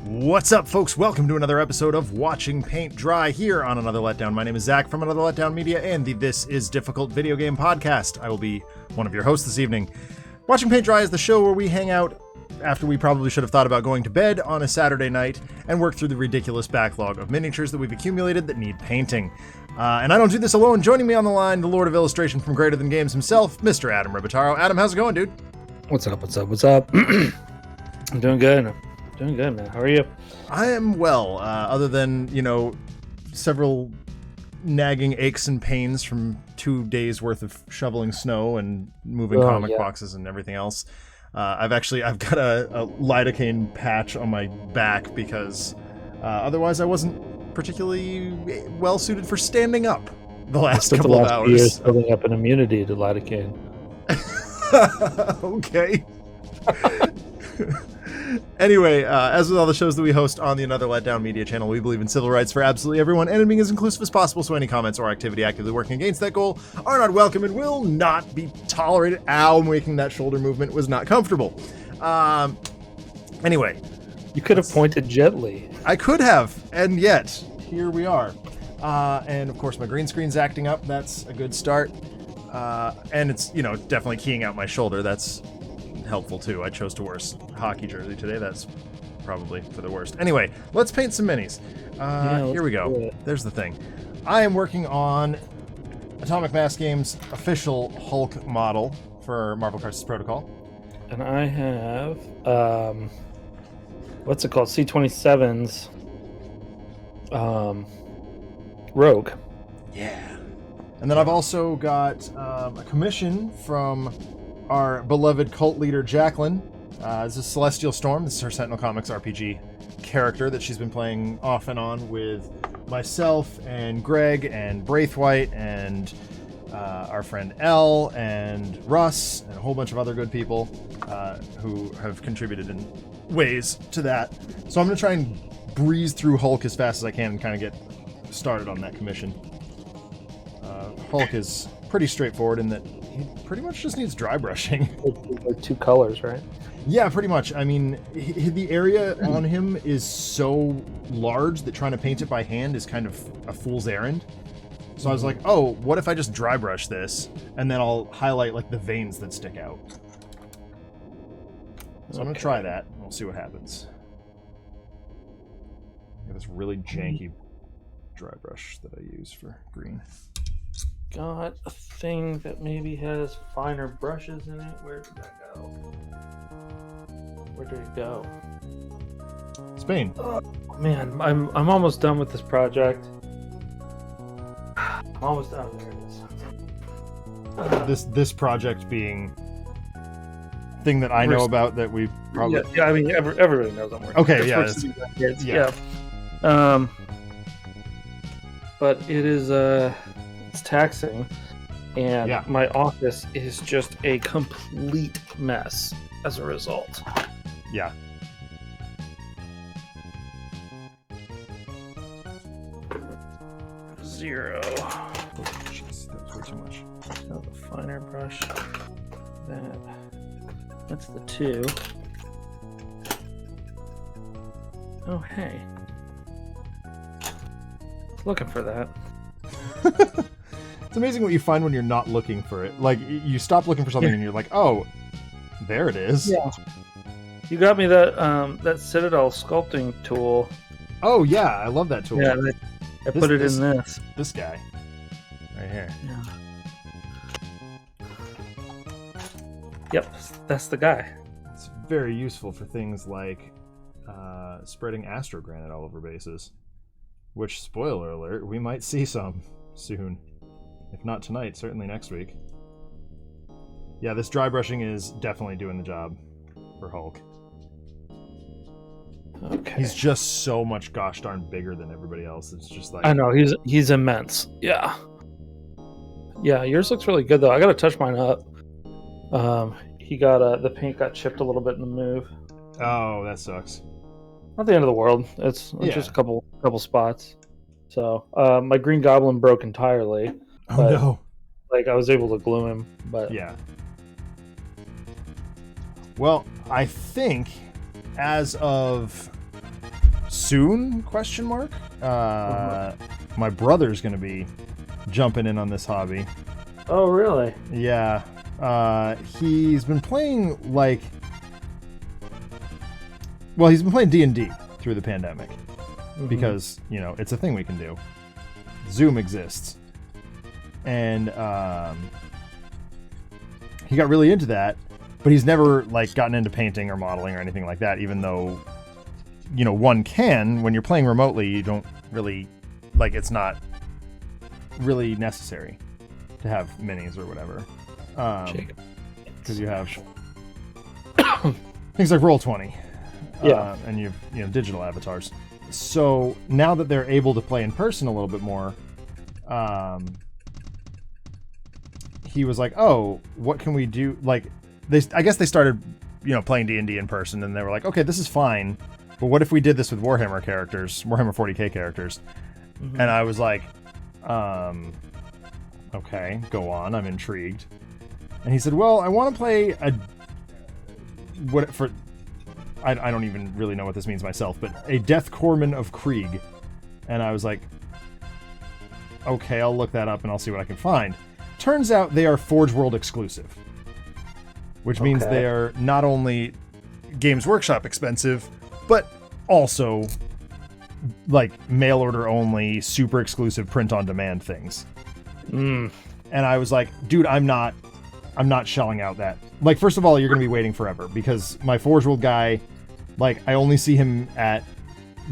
What's up, folks? Welcome to another episode of Watching Paint Dry here on Another Letdown. My name is Zach from Another Letdown Media and the This Is Difficult video game podcast. I will be one of your hosts this evening. Watching Paint Dry is the show where we hang out after we probably should have thought about going to bed on a Saturday night and work through the ridiculous backlog of miniatures that we've accumulated that need painting. And I don't do this alone. Joining me on the line, the Lord of Illustration from Greater Than Games himself, Mr. Adam Ribitaro. Adam, how's it going, dude? What's up? I'm doing good. Doing good, man. How are you? I am well, other than, several nagging aches and pains from 2 days worth of shoveling snow and moving comic boxes and everything else. I've got a lidocaine patch on my back because otherwise I wasn't particularly well suited for standing up the last couple of hours. Years building up an immunity to lidocaine. Okay. Anyway, as with all the shows that we host on the Another Letdown Media channel, we believe in civil rights for absolutely everyone and being as inclusive as possible, so any comments or activity actively working against that goal are not welcome and will not be tolerated. Ow, making that shoulder movement was not comfortable. Anyway. You could have pointed gently. I could have, and yet, here we are. And of course my green screen's acting up, that's a good start. And it's, definitely keying out my shoulder, that's helpful too. I chose to wear a hockey jersey today. That's probably for the worst. Anyway, let's paint some minis. Here we go. There's the thing. I am working on Atomic Mass Games' official Hulk model for Marvel Crisis Protocol. And I have, what's it called? C-27's Rogue. Yeah. And then I've also got a commission from our beloved cult leader, Jacqueline. This is Celestial Storm. This is her Sentinel Comics RPG character that she's been playing off and on with myself and Greg and Braithwaite and our friend Elle and Russ and a whole bunch of other good people who have contributed in ways to that. So I'm going to try and breeze through Hulk as fast as I can and kind of get started on that commission. Hulk is pretty straightforward in that he pretty much just needs dry brushing. Like 2 colors, right? Yeah, pretty much. I mean, the area on him is so large that trying to paint it by hand is kind of a fool's errand. So I was like, oh, what if I just dry brush this and then I'll highlight like the veins that stick out. So I'm going to try that and we'll see what happens. Got this really janky dry brush that I use for green. Got a thing that maybe has finer brushes in it. Where did that go? Where did it go? Spain. Oh, man, I'm almost done with this project. I'm almost done. There it is. This project being thing that I know about that we probably. Yeah, I mean everybody knows I'm working. Okay, yeah. But it is it's taxing, and my office is just a complete mess as a result. Yeah. Zero. Oh, jeez, that was way too much. Got the finer brush. That's the 2. Oh, hey. Looking for that. It's amazing what you find when you're not looking for it. Like, you stop looking for something and you're like, oh, there it is. Yeah. You got me that Citadel Sculpting tool. Oh, yeah, I love that tool. Yeah, I put it in this. This guy. Right here. Yeah. Yep, that's the guy. It's very useful for things like spreading astrogranite all over bases. Which, spoiler alert, we might see some soon. If not tonight, certainly next week. Yeah, this dry brushing is definitely doing the job for Hulk. Okay. He's just so much gosh darn bigger than everybody else. It's just like... I know, he's immense. Yeah. Yeah, yours looks really good, though. I gotta touch mine up. He got, the paint got chipped a little bit in the move. Oh, that sucks. Not the end of the world. It's just a couple spots. So, my Green Goblin broke entirely. Oh, no. Like, I was able to glue him, but... Yeah. Well, I think as of soon? Question mark. My brother's going to be jumping in on this hobby. Oh, really? Yeah. He's been playing he's been playing D&D through the pandemic because, it's a thing we can do. Zoom exists. And he got really into that, but he's never gotten into painting or modeling or anything like that, even though one can. When you're playing remotely, you don't really it's not really necessary to have minis or whatever, because you have things like Roll20, and you have digital avatars. So now that they're able to play in person a little bit more, he was like, "Oh, what can we do?" I guess they started, playing D&D in person, and they were like, "Okay, this is fine, but what if we did this with Warhammer 40K characters?" And I was like, "Okay, go on. I'm intrigued." And he said, "Well, I want to play I don't even really know what this means myself, but a Death Corpsman of Krieg." And I was like, "Okay, I'll look that up and I'll see what I can find." Turns out they are Forge World exclusive, which means they are not only Games Workshop expensive, but also mail order only, super exclusive print on demand things. And I was like, dude, I'm not shelling out that. First of all, you're going to be waiting forever because my Forge World guy, I only see him at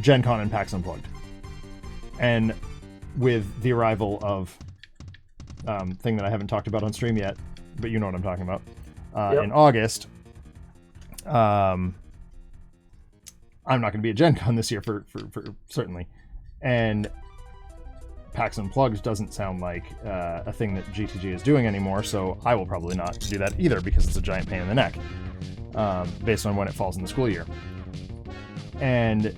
Gen Con and PAX Unplugged. And with the arrival of thing that I haven't talked about on stream yet, but you know what I'm talking about, in August, I'm not going to be at Gen Con this year for certainly. And PAX Unplugged doesn't sound like a thing that GTG is doing anymore, so I will probably not do that either because it's a giant pain in the neck, based on when it falls in the school year. And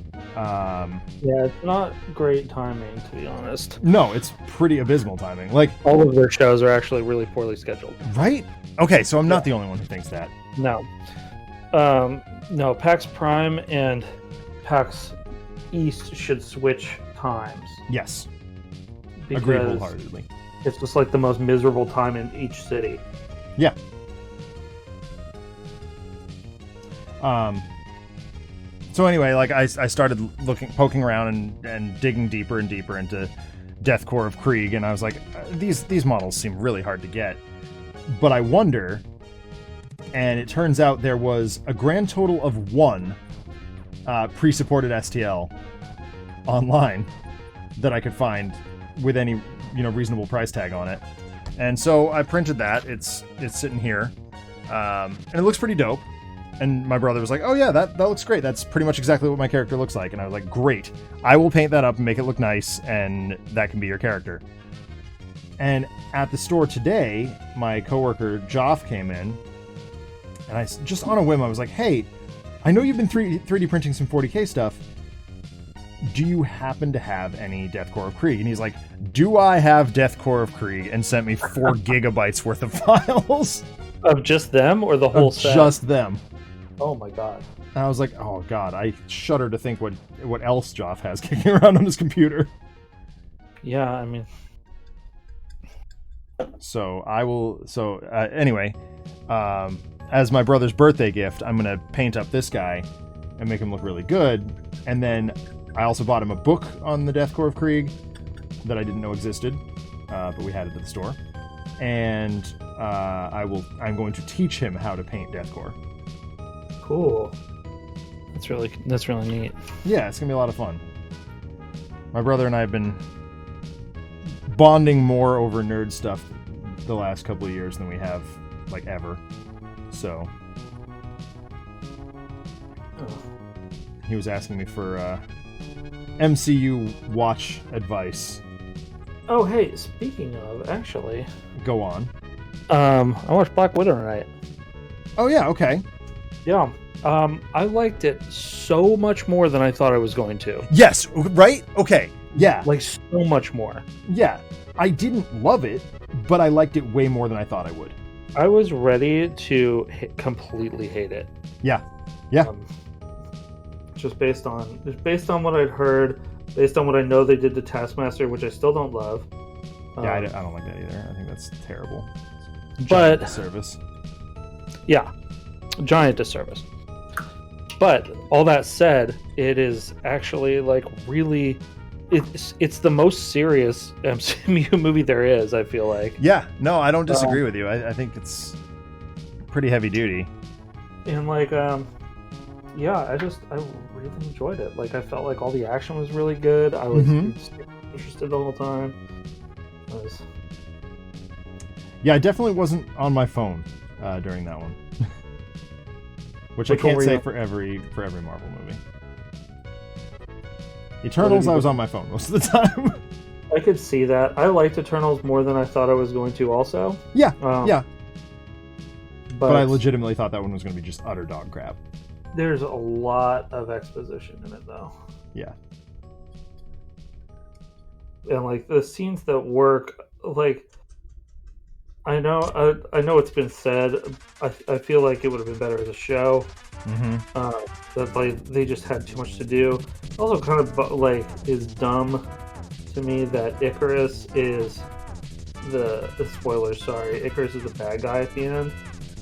it's not great timing, to be honest. No, it's pretty abysmal timing. All of their shows are actually really poorly scheduled. Right? Okay, so I'm not the only one who thinks that. No. No, PAX Prime and PAX East should switch times. Yes. Agree wholeheartedly. It's just the most miserable time in each city. Yeah. So anyway, I started poking around and digging deeper and deeper into Death Corps of Krieg, and I was like, these models seem really hard to get. But I wonder, and it turns out there was a grand total of 1 pre-supported STL online that I could find with any reasonable price tag on it. And so I printed that. It's sitting here, and it looks pretty dope. And my brother was like, "Oh yeah, that looks great. That's pretty much exactly what my character looks like." And I was like, "Great. I will paint that up and make it look nice, and that can be your character." And at the store today, my coworker Joff came in, and I just on a whim, I was like, "Hey, I know you've been 3D printing some 40K stuff. Do you happen to have any Death Corps of Krieg?" And he's like, "Do I have Death Corps of Krieg?" And sent me 4 gigabytes worth of files. Of just them or the whole set? Just them. Oh my god. And I was like, oh god, I shudder to think what else Joff has kicking around on his computer. Yeah, I mean... So, anyway, as my brother's birthday gift, I'm going to paint up this guy and make him look really good. And then I also bought him a book on the Death Corps of Krieg that I didn't know existed, but we had it at the store. And I'm going to teach him how to paint Death Corps. Cool. That's really neat. Yeah, it's gonna be a lot of fun. My brother and I have been bonding more over nerd stuff the last couple of years than we have ever. So he was asking me for MCU watch advice. Oh, hey, speaking of, actually, go on. I watched Black Widow tonight. Oh yeah, okay. Yeah. I liked it so much more than I thought I was going to. Yes, right? Okay. Yeah. So much more. Yeah. I didn't love it, but I liked it way more than I thought I would. I was ready to completely hate it. Yeah. Yeah. just based on what I'd heard, based on what I know they did to Taskmaster, which I still don't love. Yeah, I don't like that either. I think that's terrible. But disservice. Yeah, giant disservice. But all that said, it is actually like really. It's the most serious MCU movie there is, I feel like. Yeah, no, I don't disagree with you. I think it's pretty heavy duty. And like, yeah, I really enjoyed it. Like, I felt like all the action was really good. I was interested the whole time. Yeah, I definitely wasn't on my phone during that one. Which I can't say for every Marvel movie. Eternals, I was on my phone most of the time. I could see that. I liked Eternals more than I thought I was going to also. Yeah, yeah. But I legitimately thought that one was going to be just utter dog crap. There's a lot of exposition in it, though. Yeah. And, like, the scenes that work, like... I know it's been said. I feel like it would have been better as a show. That like they just had too much to do. Also, kind of like is dumb to me that Icarus is the spoilers. Sorry, Icarus is the bad guy at the end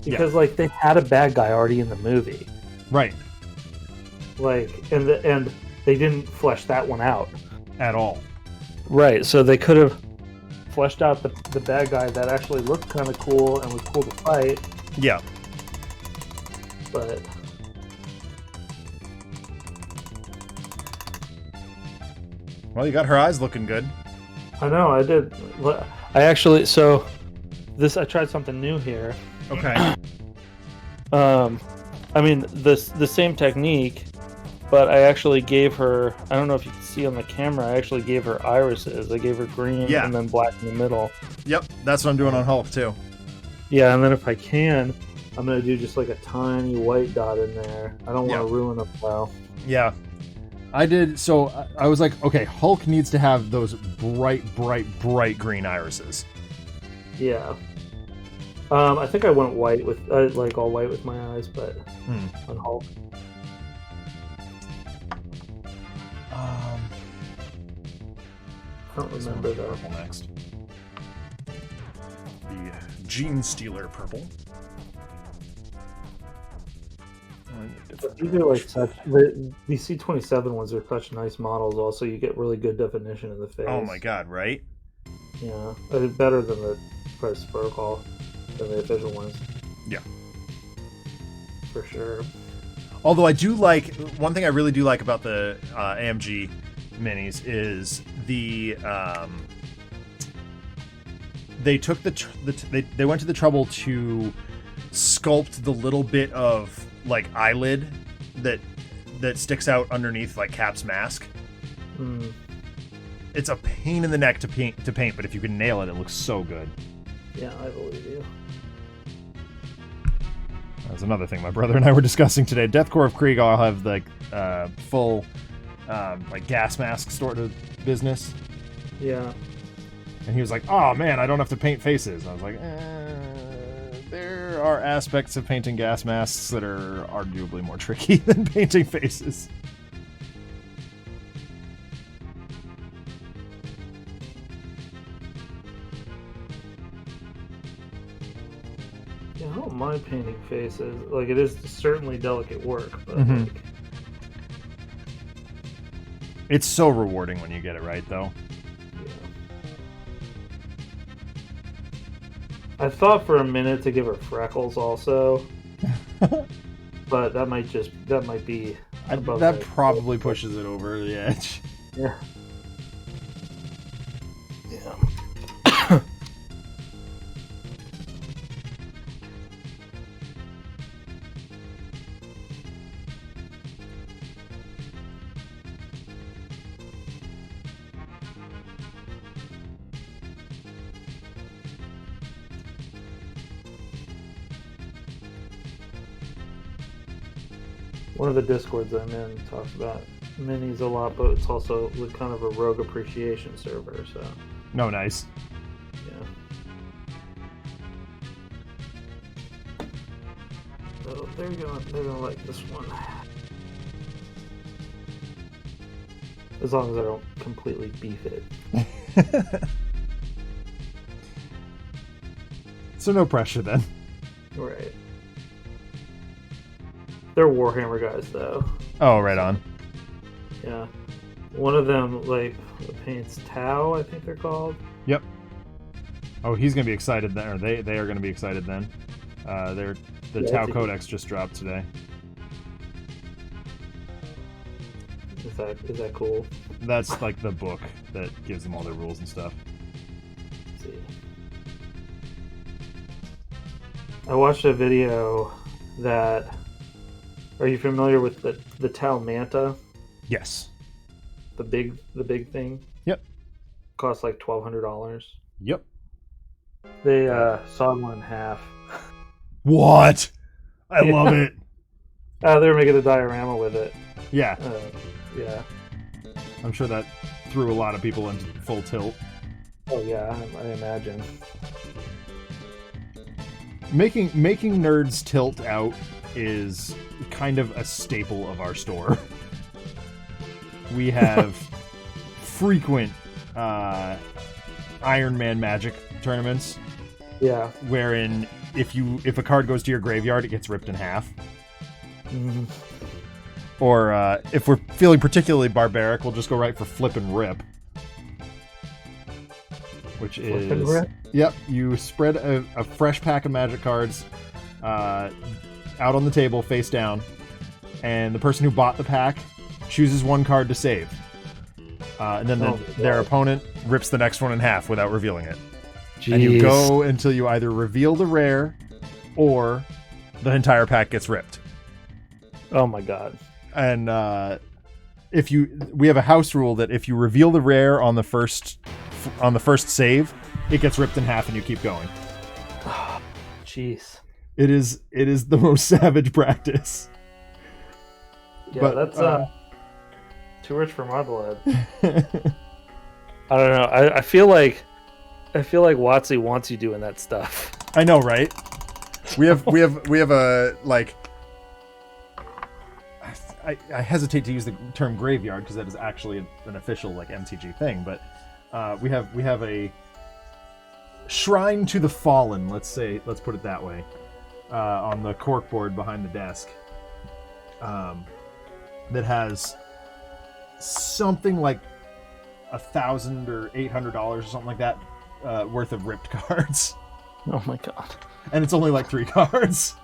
because like they had a bad guy already in the movie, right? Like and they didn't flesh that one out at all, right? So they could have fleshed out the bad guy that actually looked kind of cool and was cool to fight. Yeah. But... Well, you got her eyes looking good. I know, I did. I actually... So, I tried something new here. Okay. I mean, the same technique, but I actually gave her... I don't know if you can see on the camera, I actually gave her irises. I gave her green and then black in the middle. Yep, that's what I'm doing on Hulk, too. Yeah, and then if I can, I'm going to do just like a tiny white dot in there. I don't want to ruin it well. Yeah. I did... So, I was like, okay, Hulk needs to have those bright green irises. Yeah. I think I went white with... like all white with my eyes, but on Hulk. I don't remember though. Purple next. The Gene Stealer purple. These are like such. The C-27 ones are such nice models. Also, you get really good definition in the face. Oh my god! Right? Yeah, better than the first protocol, than the official ones. Yeah, for sure. Although I do like one thing I really do like about the AMG minis is they took they went to the trouble to sculpt the little bit of like eyelid that sticks out underneath like Cap's mask. It's a pain in the neck to paint, but if you can nail it, it looks so good. Yeah, I believe you. That's another thing my brother and I were discussing today. Deathcore of Krieg, I'll have like full like gas mask sort of business. Yeah. And he was like, "Oh man, I don't have to paint faces." I was like, there are aspects of painting gas masks that are arguably more tricky than painting faces. Yeah, I don't mind painting faces. Like, it is certainly delicate work, but like... It's so rewarding when you get it right, though. Yeah. I thought for a minute to give her freckles also, but that might be... that probably pushes it over the edge. Yeah. One of the Discords I'm in talks about minis a lot, but it's also kind of a rogue appreciation server, so... No, nice. Yeah. So they're gonna like this one. as long as I don't completely beef it. So no pressure then. Right. They're Warhammer guys, though. Oh, right on. Yeah. One of them, like, paints Tau, I think they're called. Yep. Oh, he's going to be excited then, or they are going to be excited then. The Tau Codex just dropped today. Is that cool? That's like the book that gives them all their rules and stuff. Let's see. I watched a video that... Are you familiar with the Tau Manta? Yes. The big thing? Yep. Costs like $1,200. Yep. They sawed one in half. What? I love it. They were making a diorama with it. Yeah. Yeah. I'm sure that threw a lot of people into full tilt. Oh yeah, I imagine. Making nerds tilt out is kind of a staple of our store. We have frequent Iron Man Magic tournaments. Yeah. Wherein if a card goes to your graveyard, it gets ripped in half. Mm-hmm. Or if we're feeling particularly barbaric, we'll just go right for flip and rip. Which is... Flip and rip? Yep, you spread a fresh pack of Magic cards out on the table face down, and the person who bought the pack chooses one card to save. And then their opponent rips the next one in half without revealing it. Jeez. And you go until you either reveal the rare or the entire pack gets ripped. Oh my god. And we have a house rule that if you reveal the rare on the first save, it gets ripped in half and you keep going. Jeez. It is the most savage practice. Yeah, but that's too rich for my blood. I don't know. I feel like WotC wants you doing that stuff. I know, right? We have a like. I hesitate to use the term graveyard because that is actually an official like MTG thing, but we have a shrine to the fallen. Let's put it that way, on the corkboard behind the desk. That has something like $1,000 or $800 or something like that worth of ripped cards. Oh my god! And it's only like 3 cards.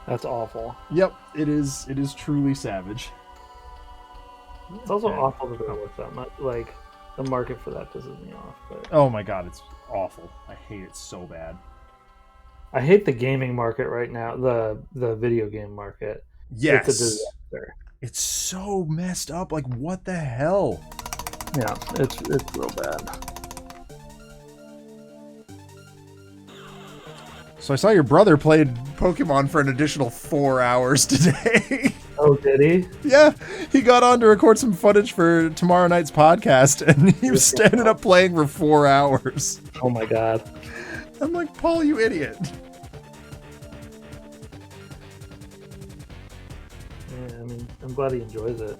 That's awful. Yep, it is truly savage. It's also awful to go with them. Like, the market for that pisses me off. But oh my god, it's awful. I hate it so bad. I hate the gaming market right now. The video game market. Yes. It's a disaster. It's so messed up. Like, what the hell? Yeah, it's real bad. So I saw your brother played Pokemon for an additional 4 hours today. Oh, did he? Yeah, he got on to record some footage for tomorrow night's podcast, and he was standing up playing for 4 hours. Oh my god. I'm like, Paul, you idiot. Yeah, I mean, I'm glad he enjoys it.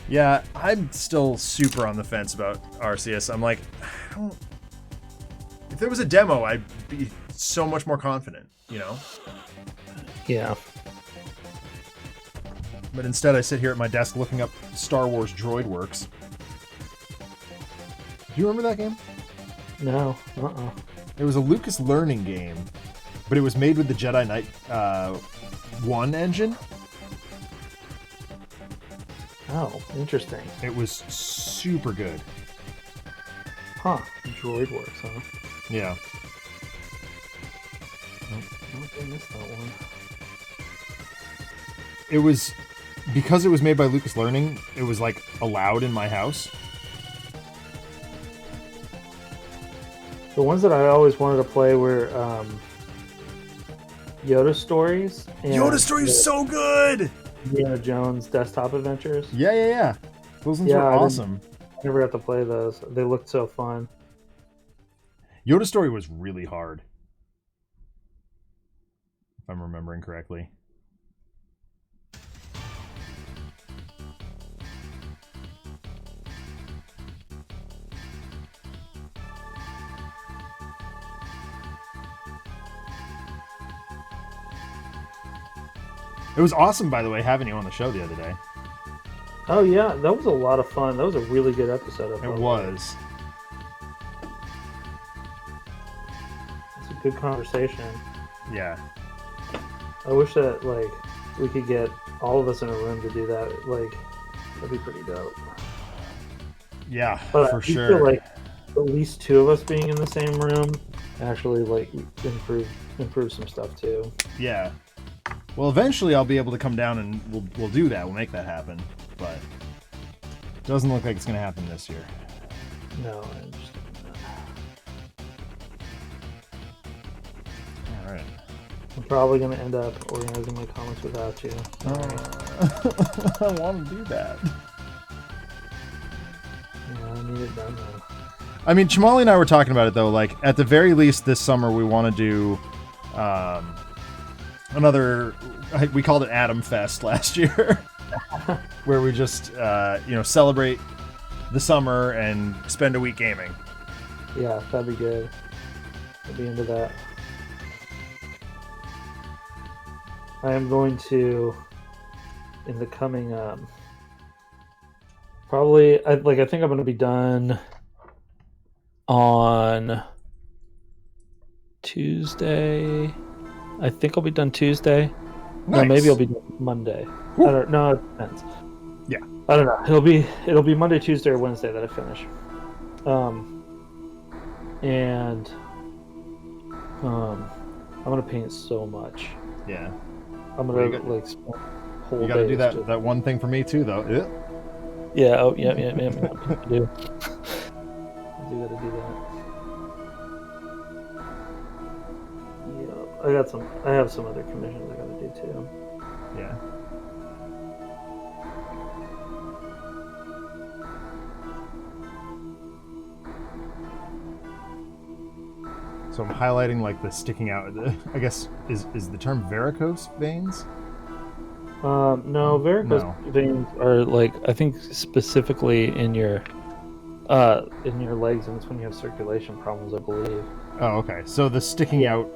Yeah, I'm still super on the fence about Arceus. I'm like, I don't... If there was a demo, I'd be so much more confident, you know? Yeah. But instead I sit here at my desk looking up Star Wars Droid Works. Do you remember that game? No. It was a Lucas Learning game, but it was made with the Jedi Knight 1 engine. Oh, interesting. It was super good. Huh. Droid Works, huh? Yeah. I missed that one. It was... Because it was made by Lucas Learning, it was, like, allowed in my house. The ones that I always wanted to play were Yoda Stories. And Yoda Stories is so good! Indiana Jones Desktop Adventures. Yeah. Those ones were awesome. I never got to play those. They looked so fun. Yoda Story was really hard. If I'm remembering correctly. It was awesome, by the way, having you on the show the other day. Oh yeah, that was a lot of fun. That was a really good episode. It was. It's a good conversation. Yeah. I wish that like we could get all of us in a room to do that. Like that'd be pretty dope. Yeah, but for I sure. Feel like at least two of us being in the same room actually like improve some stuff too. Yeah. Well, eventually I'll be able to come down and we'll do that. We'll make that happen. But it doesn't look like it's going to happen this year. No, I understand that. All right. I'm probably going to end up organizing my comics without you. I want to do that. Yeah, I need it done though. I mean, Chamali and I were talking about it though. Like at the very least, this summer we want to do another. We called it Atom Fest last year, where we just celebrate the summer and spend a week gaming. Yeah, that'd be good. I'd be into that. I am going to, in the coming, probably, I think I'm going to be done on Tuesday. I think I'll be done Tuesday. Nice. No, maybe I'll be done Monday. I don't know. It depends. Yeah. I don't know. It'll be Monday, Tuesday, or Wednesday that I finish. And I'm gonna paint so much. Yeah. I'm gonna like spend whole. You gotta do that one thing for me too, though. Yeah. Oh, yeah. I do. I do gotta do that. Yeah. I have some other commissions I gotta do too. Yeah. So I'm highlighting like the sticking out. I guess is the term varicose veins? No, varicose veins are like I think specifically in your legs, and it's when you have circulation problems, I believe. Oh, okay. So the sticking out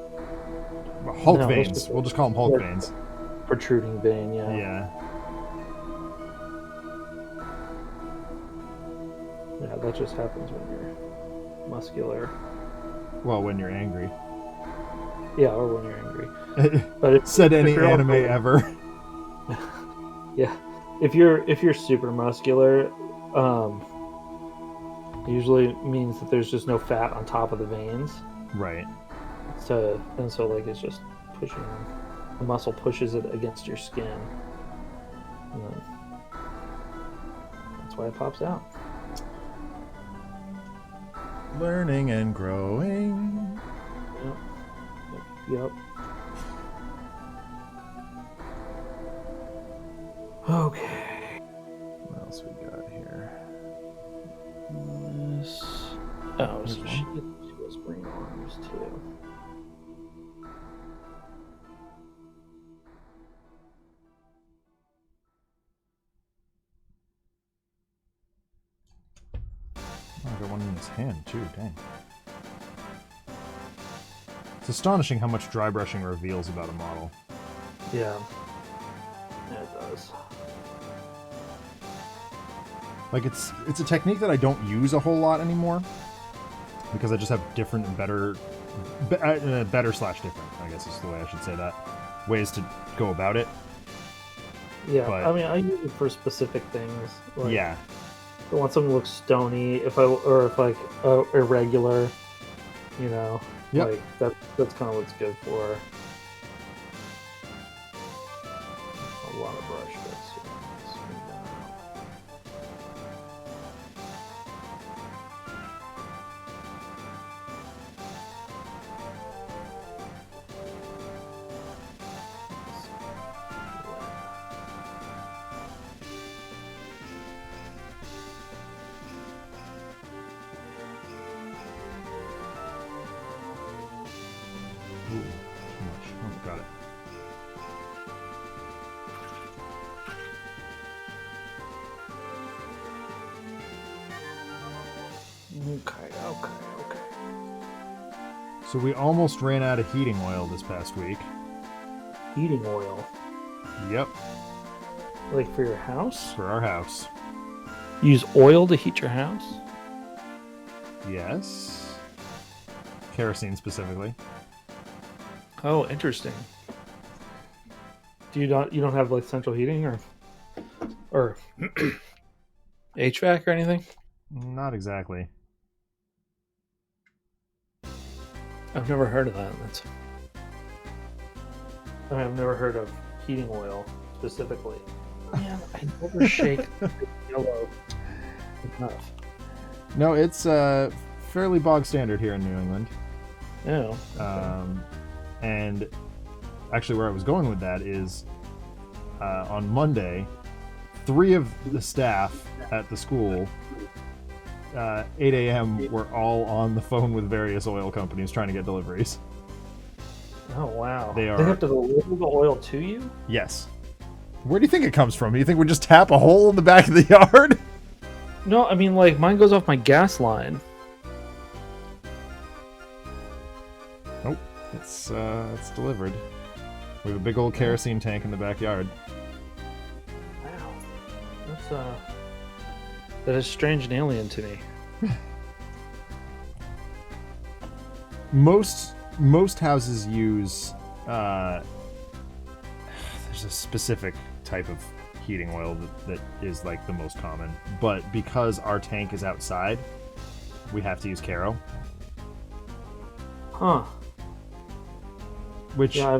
Hulk veins. We'll just call them Hulk veins. Protruding vein, yeah. Yeah. Yeah, that just happens when you're muscular. Well, when you're angry. Yeah, or when you're angry. But said any anime ever. Yeah, if you're super muscular, usually means that there's just no fat on top of the veins. Right. So like it's just pushing. The muscle pushes it against your skin. And then that's why it pops out. Learning and growing. Yep. Okay. What else we got here? So she has green arms too. I got one in his hand too, dang. It's astonishing how much dry brushing reveals about a model. Yeah. Yeah, it does. Like it's a technique that I don't use a whole lot anymore because I just have different and better slash different, I guess is the way I should say that, ways to go about it. Yeah, but, I mean, I use it for specific things. Like, yeah. I want something to look stony, if irregular, you know. Yep. Like that's kind of what it's good for. A lot of brush bits. Ooh, too much. Oh, got it. Okay. So we almost ran out of heating oil this past week. Heating oil. Yep, Like for your house? for our house. You use oil to heat your house? Yes. Kerosene specifically. Oh, interesting. You don't have like central heating or HVAC or anything? Not exactly. I've never heard of that. I've never heard of heating oil specifically. Man, I never shake yellow enough. No, it's fairly bog standard here in New England. Yeah. And actually, where I was going with that is on Monday, 3 of the staff at the school, 8 a.m., were all on the phone with various oil companies trying to get deliveries. Oh, wow. They have to deliver the oil to you? Yes. Where do you think it comes from? Do you think we just tap a hole in the back of the yard? No, I mean, like, mine goes off my gas line. Nope. It's delivered. We have a big old kerosene tank in the backyard. Wow. That is strange and alien to me. Most houses use there's a specific type of heating oil that is like the most common, but because our tank is outside, we have to use Caro. Huh. Which yeah,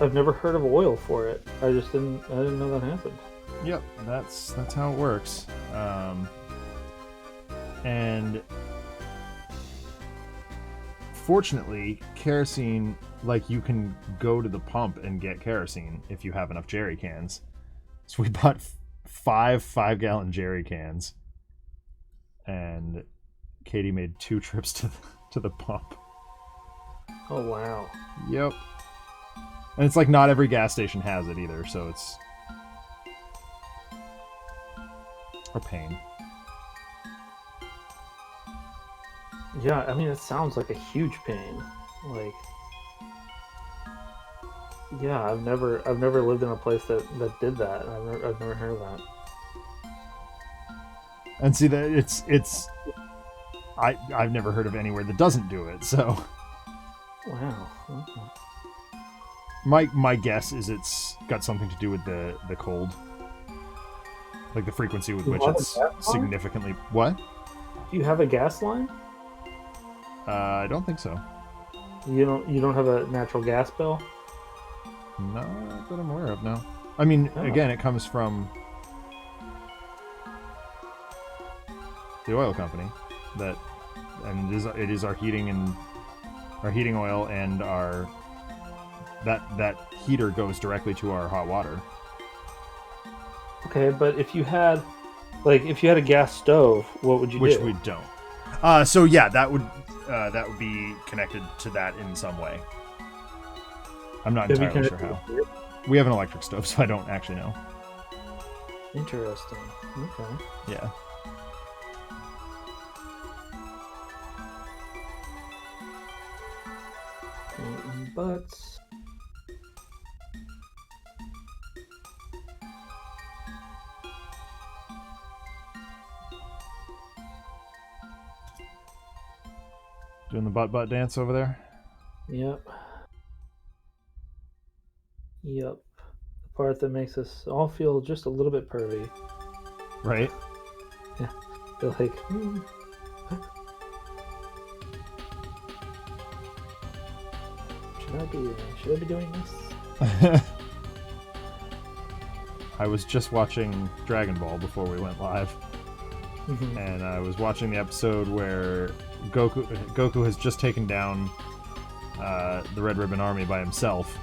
I've never heard of oil for it. I didn't know that happened. Yep, that's how it works. And fortunately, kerosene, like, you can go to the pump and get kerosene if you have enough jerry cans. So we bought 5 5-gallon jerry cans, and Katie made 2 trips to the pump. Oh wow. Yep. And it's like not every gas station has it either, so it's a pain. Yeah, I mean, it sounds like a huge pain. Like, yeah, I've never lived in a place that did that. I've never heard of that. And see that it's I've never heard of anywhere that doesn't do it. So wow. Okay. My guess is it's got something to do with the cold, like the frequency with which it's significantly. What? Do you have a gas line? I don't think so. You don't have a natural gas bill? No, not that I'm aware of. No. I mean, again, it comes from the oil company and it is our heating oil, and that heater goes directly to our hot water. Okay, but if you had a gas stove, what would you do? Which we don't. So yeah, that would be connected to that in some way. I'm not entirely sure how. We have an electric stove, so I don't actually know. Interesting. Okay. Yeah. Butts. Doing the butt dance over there? Yep. The part that makes us all feel just a little bit pervy. Right? Yeah. They're like, should I be doing this? I was just watching Dragon Ball before we went live. And I was watching the episode where Goku has just taken down the Red Ribbon Army by himself,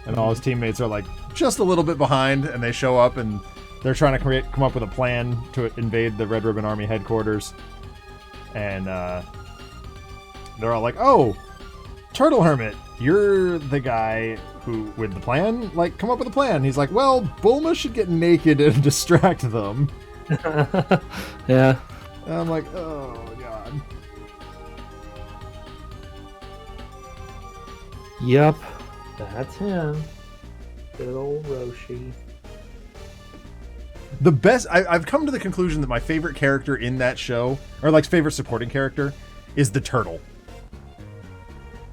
and all his teammates are like just a little bit behind, and they show up and they're trying to come up with a plan to invade the Red Ribbon Army headquarters, and they're all like, "Oh, Turtle Hermit, you're the guy who with the plan. Like, come up with a plan." And he's like, "Well, Bulma should get naked and distract them." Yeah. And I'm like, oh god. Yep, that's him. Good old Roshi. The best... I've come to the conclusion that my favorite character in that show, or like favorite supporting character, is the turtle.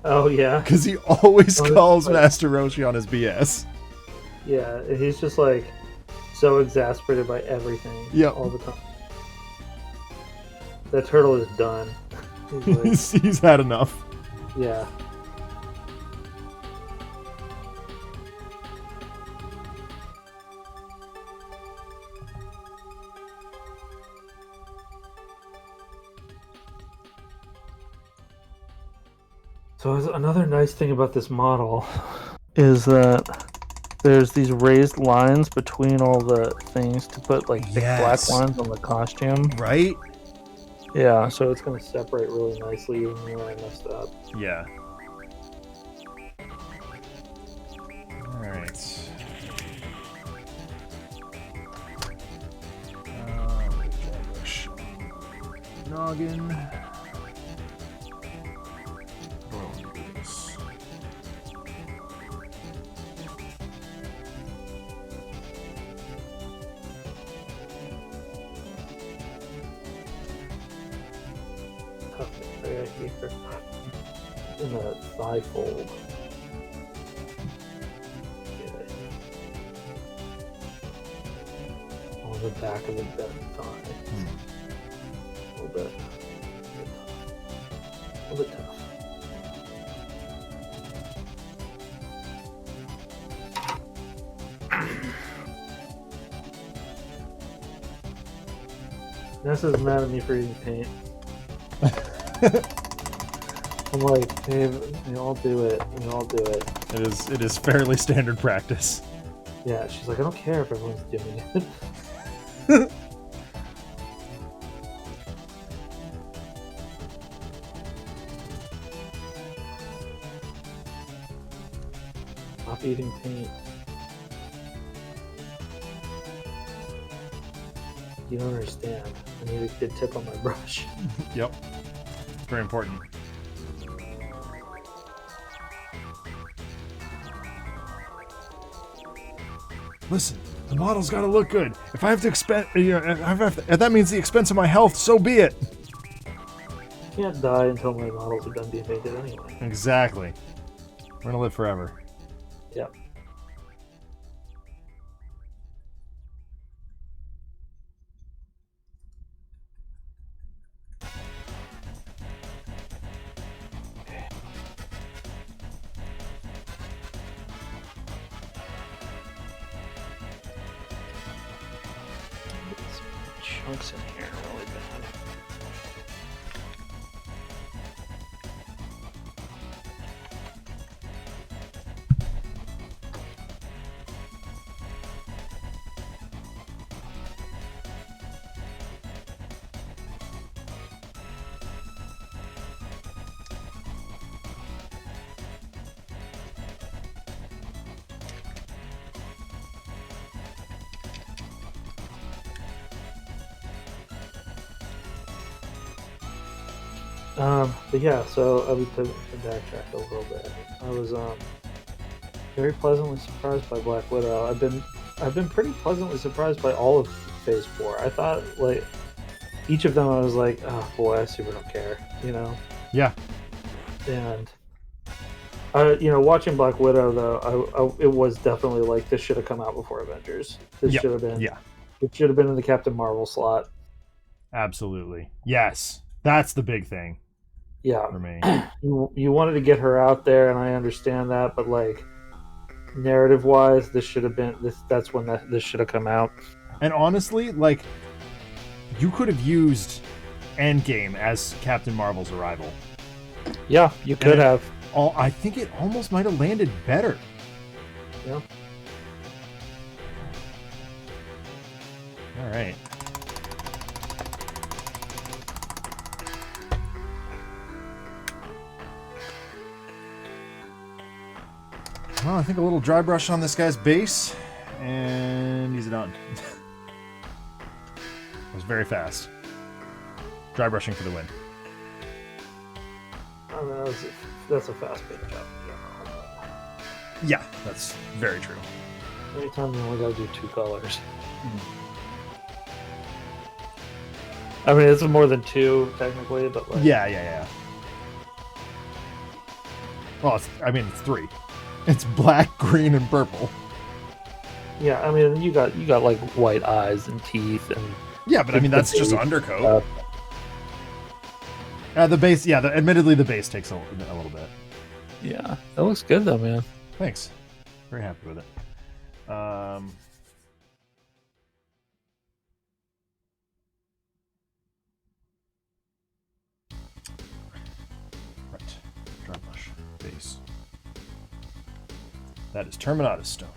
Oh, yeah? Because he always calls Master Roshi on his BS. Yeah, he's just like so exasperated by everything all the time. That turtle is done. He's, like, he's had enough. Yeah. So another nice thing about this model is that there's these raised lines between all the things to put like thick black lines on the costume. Right? Yeah, so it's going to separate really nicely even where I messed up. Yeah. Alright. Noggin. In the thigh fold. On the back of the bed thigh. A little bit. A little bit tough. Nessa's mad at me for eating paint. I'm like, hey, we all do it. We all do it. It is fairly standard practice. Yeah, she's like, I don't care if everyone's doing it. Stop eating paint. You don't understand. I need a good tip on my brush. Yep. Very important. Listen, the model's got to look good. If I have to expend, if that means the expense of my health, so be it. I can't die until my models are done being painted anyway. Exactly. We're gonna live forever. Yep. Chunks in here really bad. But yeah, so I would backtrack a little bit. I was very pleasantly surprised by Black Widow. I've been pretty pleasantly surprised by all of Phase 4. I thought like each of them I was like, oh boy, I super don't care, you know? Yeah. And watching Black Widow though, it was definitely like this should have come out before Avengers. This should have been it should have been in the Captain Marvel slot. Absolutely. Yes. That's the big thing. Yeah, for me. You wanted to get her out there, and I understand that, but like narrative-wise, this should have been this. That's when this should have come out. And honestly, like you could have used Endgame as Captain Marvel's arrival. Yeah, you could have. I think it almost might have landed better. Yeah. All right. Well, I think a little dry brush on this guy's base, and he's done. It was very fast. Dry brushing for the win. I mean, that's a fast paint job. Yeah, that's very true. Anytime you only gotta do 2 colors. I mean, it's more than 2 technically, but like... Yeah. Well, it's 3. It's black, green, and purple. Yeah, I mean, you got like white eyes and teeth and... Yeah, but I mean, that's just undercoat. The base, admittedly, the base takes a little bit. Yeah, that looks good though, man. Thanks. Very happy with it. Right, dry brush, base. That is Terminator stone.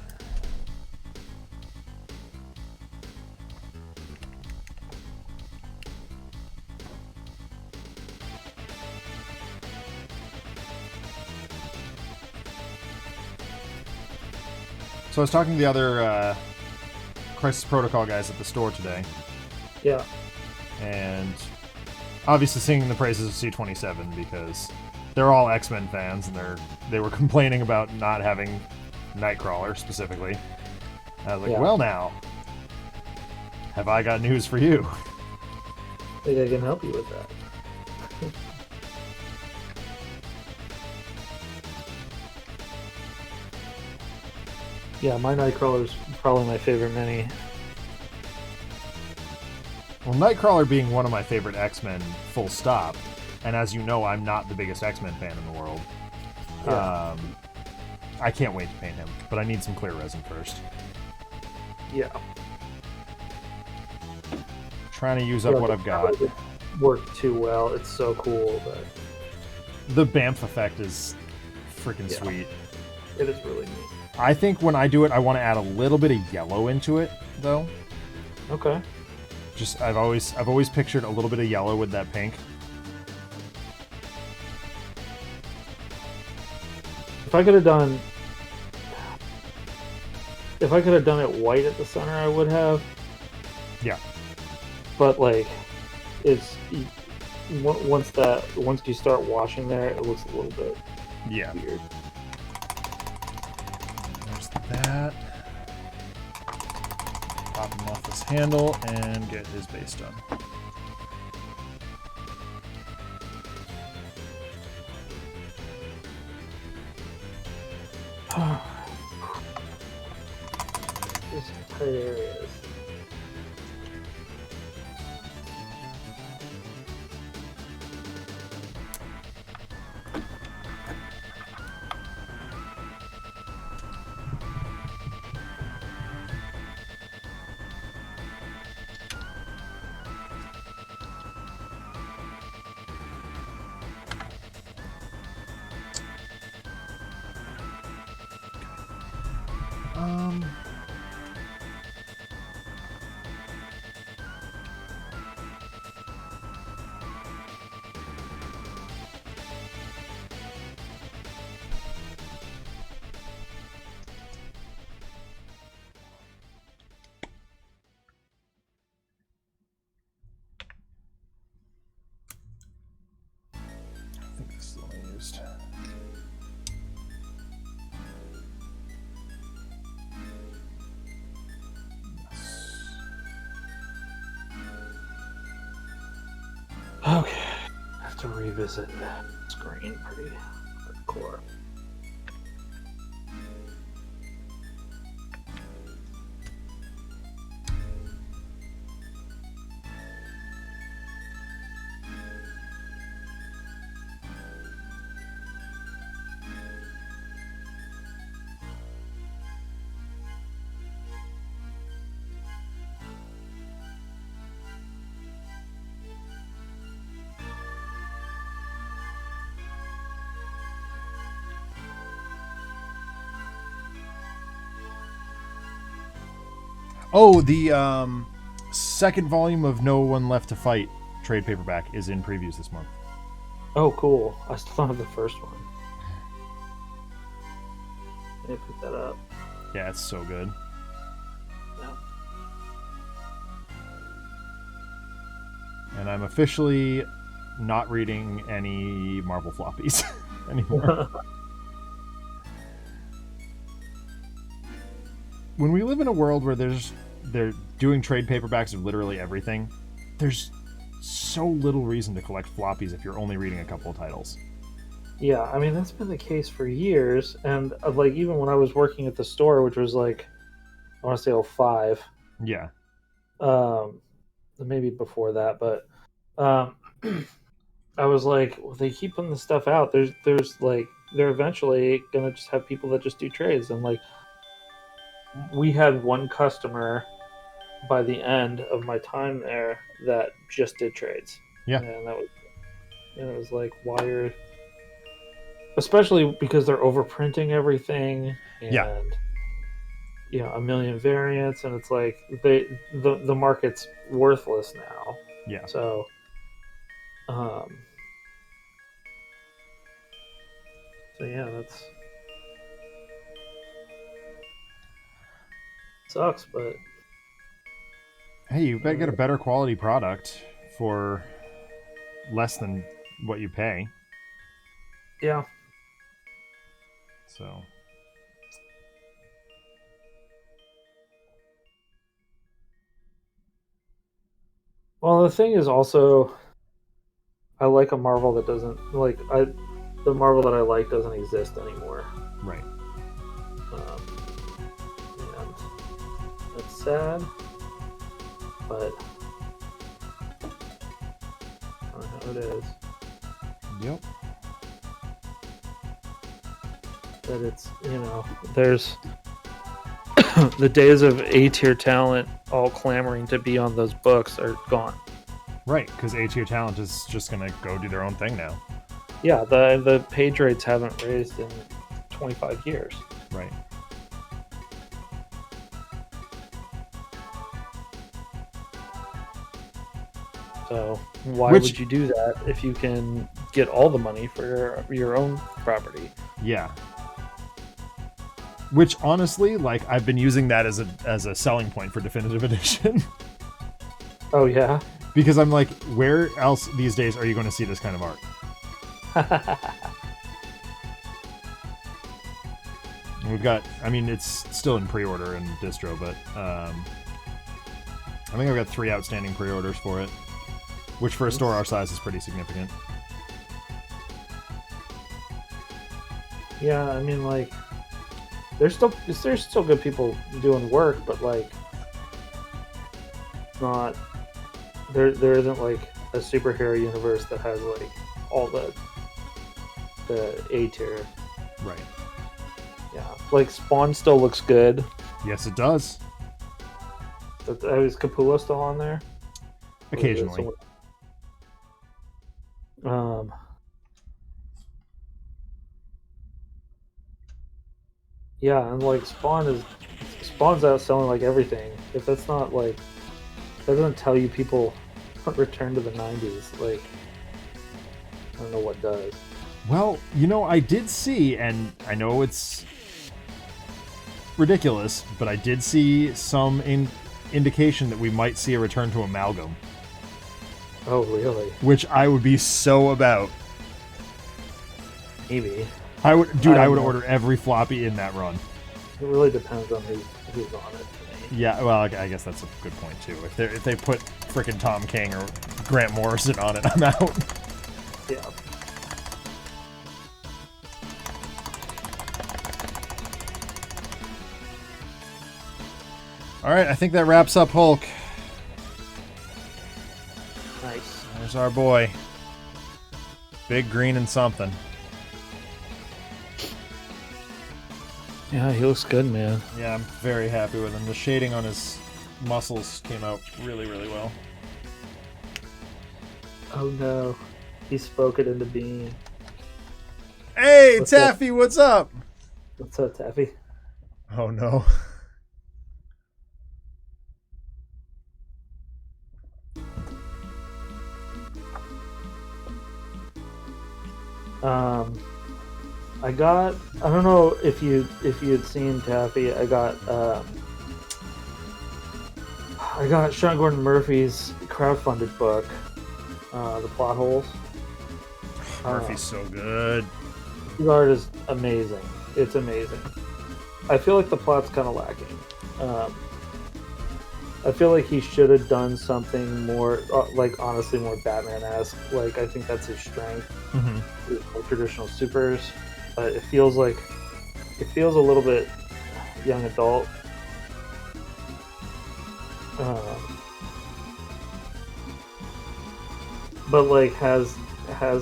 So I was talking to the other Crisis Protocol guys at the store today. Yeah. And obviously singing the praises of C-27 because they're all X-Men fans and they were complaining about not having Nightcrawler specifically. I was like, well now, have I got news for you? I think I can help you with that. Yeah, my Nightcrawler's probably my favorite mini. Well, Nightcrawler being one of my favorite X-Men, full stop. And as you know, I'm not the biggest X-Men fan in the world. Yeah. I can't wait to paint him, but I need some clear resin first. Yeah. Trying to use up what I've got. It worked too well. It's so cool, but the BAMF effect is freaking sweet. It is really neat. I think when I do it, I want to add a little bit of yellow into it, though. Okay. Just I've always pictured a little bit of yellow with that pink. If I could have done it white at the center, I would have. Yeah. But like, once you start washing there, it looks a little bit weird. There's that. Pop him off this handle and get his base done. These tight areas. Okay, I have to revisit that screen pretty hardcore. Oh, the second volume of No One Left to Fight trade paperback is in previews this month. Oh, cool. I still don't have the first one. I need to pick that up. Yeah, it's so good. Yeah. And I'm officially not reading any Marvel floppies anymore. when we live in a world where they're doing trade paperbacks of literally everything, there's so little reason to collect floppies if you're only reading a couple of titles. Yeah, I mean, that's been the case for years. And like, even when I was working at the store, which was like, I want to say 05. Yeah. Maybe before that, but I was like, well, they keep putting the stuff out. There's like, they're eventually gonna just have people that just do trades. And like, we had one customer by the end of my time there that just did trades. Yeah. And it was like, wired, especially because they're overprinting everything and a million variants, and it's like the market's worthless now. Yeah. So yeah, that's sucks, but hey, you better get a better quality product for less than what you pay. Yeah. So well, the thing is also, I like a Marvel that doesn't the Marvel that I like doesn't exist anymore. Right. And it's sad, but I don't know how it is. Yep. That it's, there's the days of A-tier talent all clamoring to be on those books are gone. Right, because A-tier talent is just going to go do their own thing now. Yeah, the page rates haven't raised in 25 years. Right. So why would you do that if you can get all the money for your own property? Yeah. Which honestly, like, I've been using that as a selling point for Definitive Edition. Oh yeah. Because I'm like, where else these days are you going to see this kind of art? We've got, I mean, it's still in pre-order in distro, but I think I've got 3 outstanding pre-orders for it, which for a store our size is pretty significant. Yeah, I mean, like, there's still good people doing work, but like, it's not, there isn't like a superhero universe that has like all the A tier. Right. Yeah, like Spawn still looks good. Yes, it does. Is Capullo still on there? Occasionally. Yeah, and like Spawn's out selling like everything. If that's not like, that doesn't tell you people return to the 90s. Like, I don't know what does. Well, I did see, and I know it's ridiculous, but I did see some indication that we might see a return to Amalgam. Oh, really? Which I would be so about. Maybe. I would order every floppy in that run. It really depends on who's on it. Yeah, well, I guess that's a good point too. If they put frickin' Tom King or Grant Morrison on it, I'm out. Yeah. All right, I think that wraps up Hulk. Nice. There's our boy. Big green and something. Yeah, he looks good, man. Yeah, I'm very happy with him. The shading on his muscles came out really, really well. Oh no, he spoke it into being. Hey, Taffy, what's up? What's up, Taffy? Oh no. I don't know if you had seen Taffy. I got Sean Gordon Murphy's crowdfunded book, The Plot Holes. Murphy's so good. His art is amazing. It's amazing. I feel like the plot's kind of lacking. Um, I feel like he should have done something more, like honestly, more Batman-esque. Like I think that's his strength, more traditional supers. But it feels a little bit young adult. But like has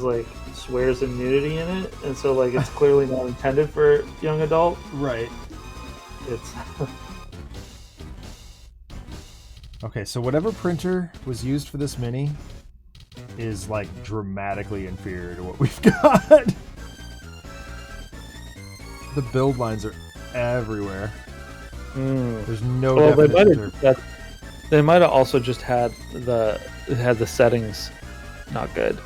like swears and nudity in it, and so like it's clearly not intended for young adult. Right. It's okay. So whatever printer was used for this mini is like dramatically inferior to what we've got. The build lines are everywhere. There's no. Well, definite they might have also just had the settings not good.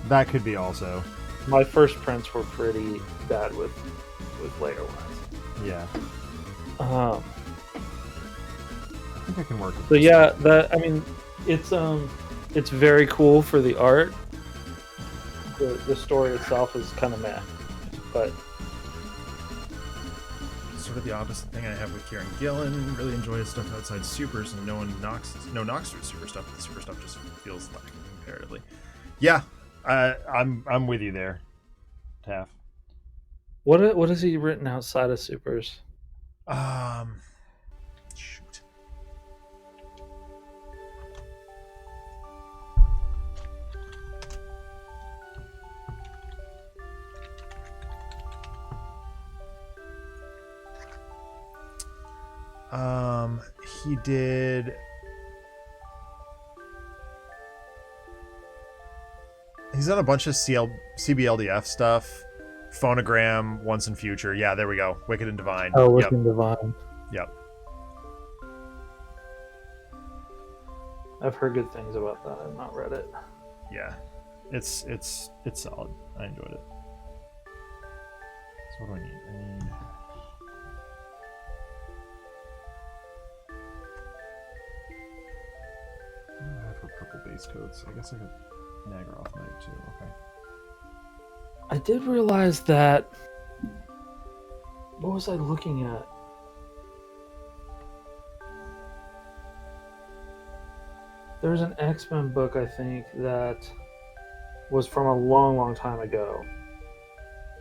That could be also. My first prints were pretty bad with layer lines. Yeah. I think I can work with so yeah, it's very cool for the art. The story itself is kind of meh, but sort of the opposite thing I have with Kieran Gillen. Really enjoy his stuff outside supers, and no knocks through super stuff. But the super stuff just feels lacking comparatively. Yeah, I'm with you there, Taff. What has he written outside of supers? Shoot. He did. He's done a bunch of CBLDF stuff. Phonogram, Once and Future. Yeah, there we go. Wicked and Divine. Oh, Wicked and Divine. Yep. I've heard good things about that. I've not read it. Yeah. It's solid. I enjoyed it. So what do I need? I have for purple base coats. I guess I could Nagger off night too. Okay. I did realize that. What was I looking at? There's an X-Men book, I think, that was from a long, long time ago.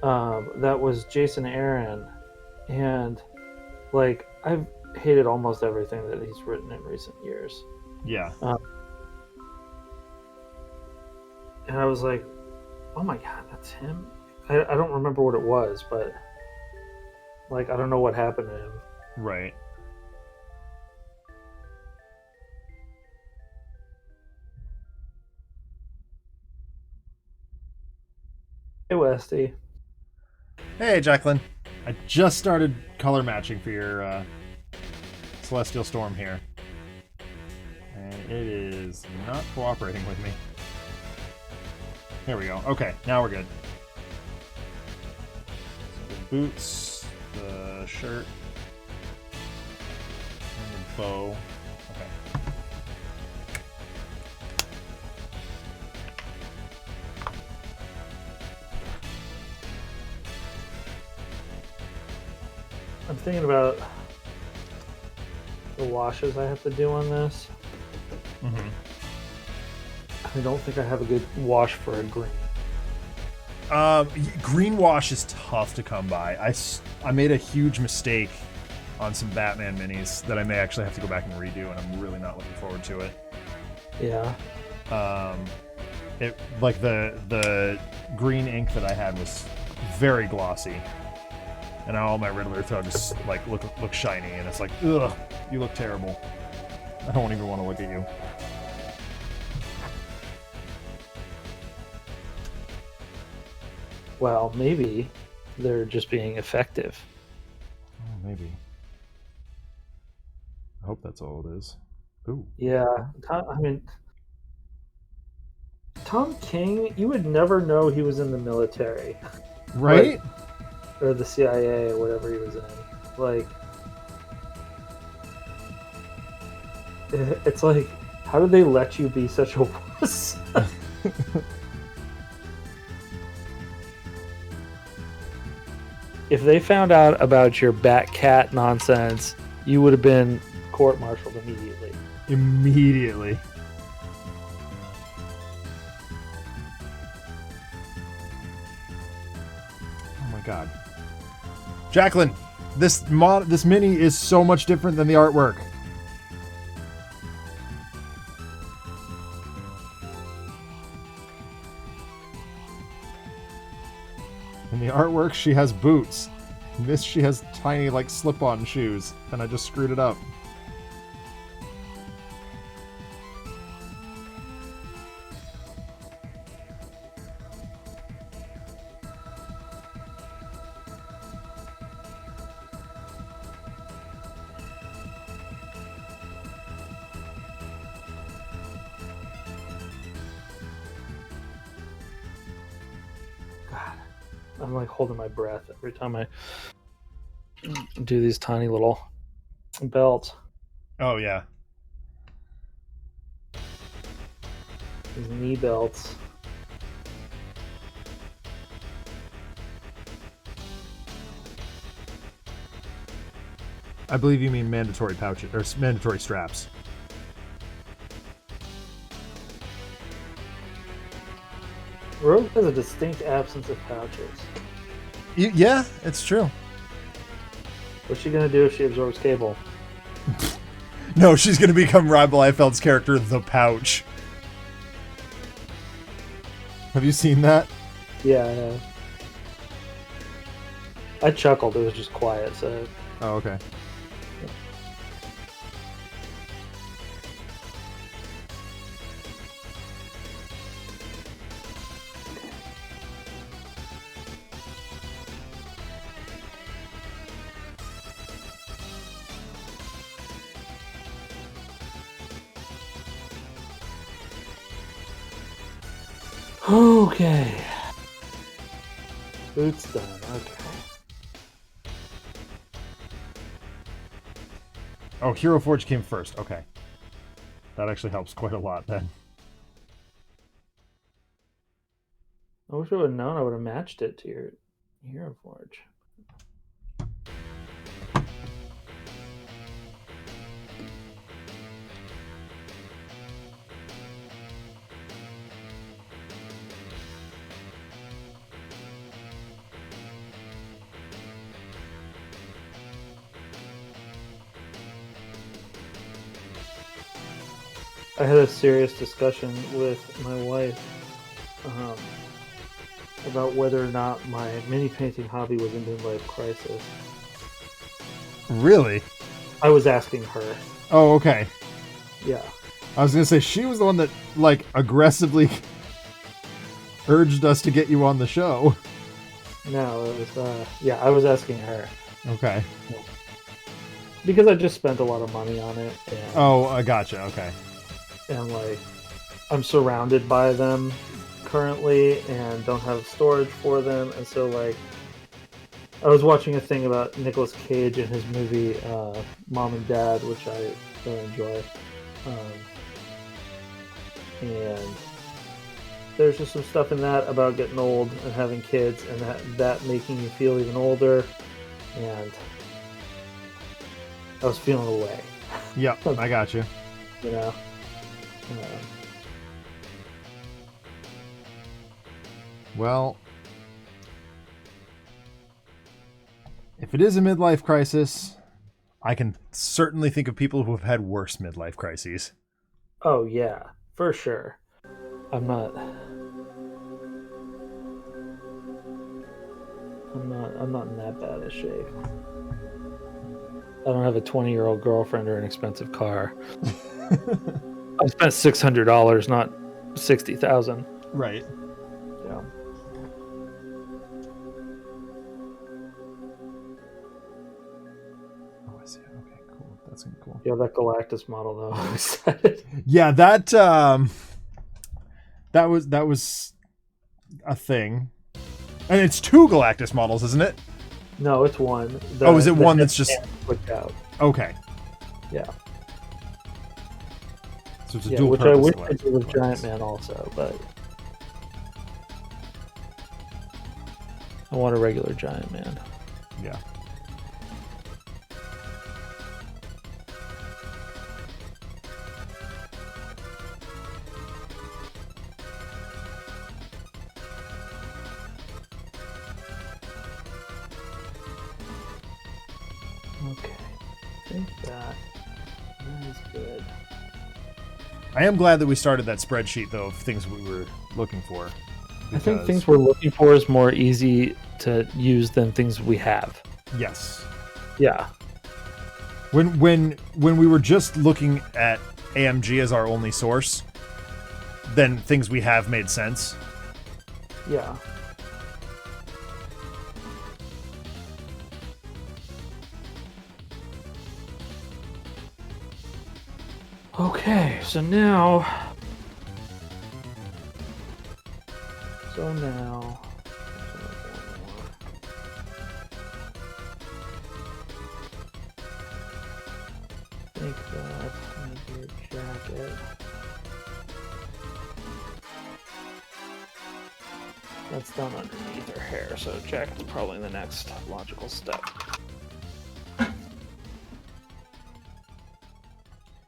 That was Jason Aaron, and like I've hated almost everything that he's written in recent years. Yeah. And I was like, oh my god, that's him? I don't remember what it was, but like I don't know what happened to him. Right. Hey Westy. Hey Jacqueline. I just started color matching for your Celestial Storm here. And it is not cooperating with me. There we go. Okay, now we're good. So the boots, the shirt, and the bow. Okay. I'm thinking about the washes I have to do on this. Mm-hmm. I don't think I have a good wash for a green. Green wash is tough to come by. I made a huge mistake on some Batman minis that I may actually have to go back and redo, and I'm really not looking forward to it. Yeah. It like the green ink that I had was very glossy, and now all my Riddler thugs like look shiny, and it's like, ugh, you look terrible. I don't even want to look at you. Well, maybe they're just being effective. Oh, maybe. I hope that's all it is. Ooh. Yeah, Tom King, you would never know he was in the military. Right? Or the CIA or whatever he was in. Like, it's like, how did they let you be such a wuss? If they found out about your Bat Cat nonsense you would have been court-martialed immediately. Immediately. Oh my god. Jacqueline, this mini is so much different than the artwork. In the artwork, she has boots. In this, she has tiny, like, slip-on shoes, and I just screwed it up. I'm like holding my breath every time I do these tiny little belts. Oh, yeah. These knee belts. I believe you mean mandatory pouches, or mandatory straps. Rogue has a distinct absence of pouches. Yeah, it's true. What's she gonna do if she absorbs cable? No, she's going to become Rob Liefeld's character, The Pouch. Have you seen that? Yeah, I have. I chuckled. It was just quiet, so... Oh, okay. Okay. Boots done. Okay. Oh, Hero Forge came first. Okay. That actually helps quite a lot then. I wish I would have known. I would have matched it to your Hero Forge. I had a serious discussion with my wife about whether or not my mini painting hobby was in midlife crisis. Really? I was asking her. Oh, okay. Yeah. I was going to say, she was the one that, like, aggressively urged us to get you on the show. No, it was, yeah, I was asking her. Okay. Because I just spent a lot of money on it. And, Oh, I gotcha. Okay. and like, I'm surrounded by them currently and don't have storage for them. And so, like, I was watching a thing about Nicolas Cage and his movie Mom and Dad, which I really enjoy. And there's just some stuff in that about getting old and having kids and that making you feel even older. And I was feeling away. Yep, I got you. You know? Well, if it is a midlife crisis, I can certainly think of people who have had worse midlife crises. Oh, yeah, for sure. I'm not in that bad a shape. I don't have a 20-year-old girlfriend or an expensive car. I spent $600, not $60,000. Right. Yeah. Oh, I see. Okay, cool. That's gonna be cool. Yeah, that Galactus model though. I'm excited. Yeah, that was a thing. And it's 2 Galactus models, isn't it? No, it's one. Oh, is it one that's just clicked out? Okay. Yeah. So it's a Yeah, dual which I purpose wish Galactus. it did with Giant Man also, but I want a regular Giant Man. Yeah. Okay. I think that is good. I am glad that we started that spreadsheet, though, of things we were looking for. I think things we're looking for is more easy to use than things we have. Yes. Yeah. When we were just looking at AMG as our only source, then things we have made sense. Yeah. Okay, so now... Make that, make your jacket. That's done underneath her hair, so jacket's probably the next logical step.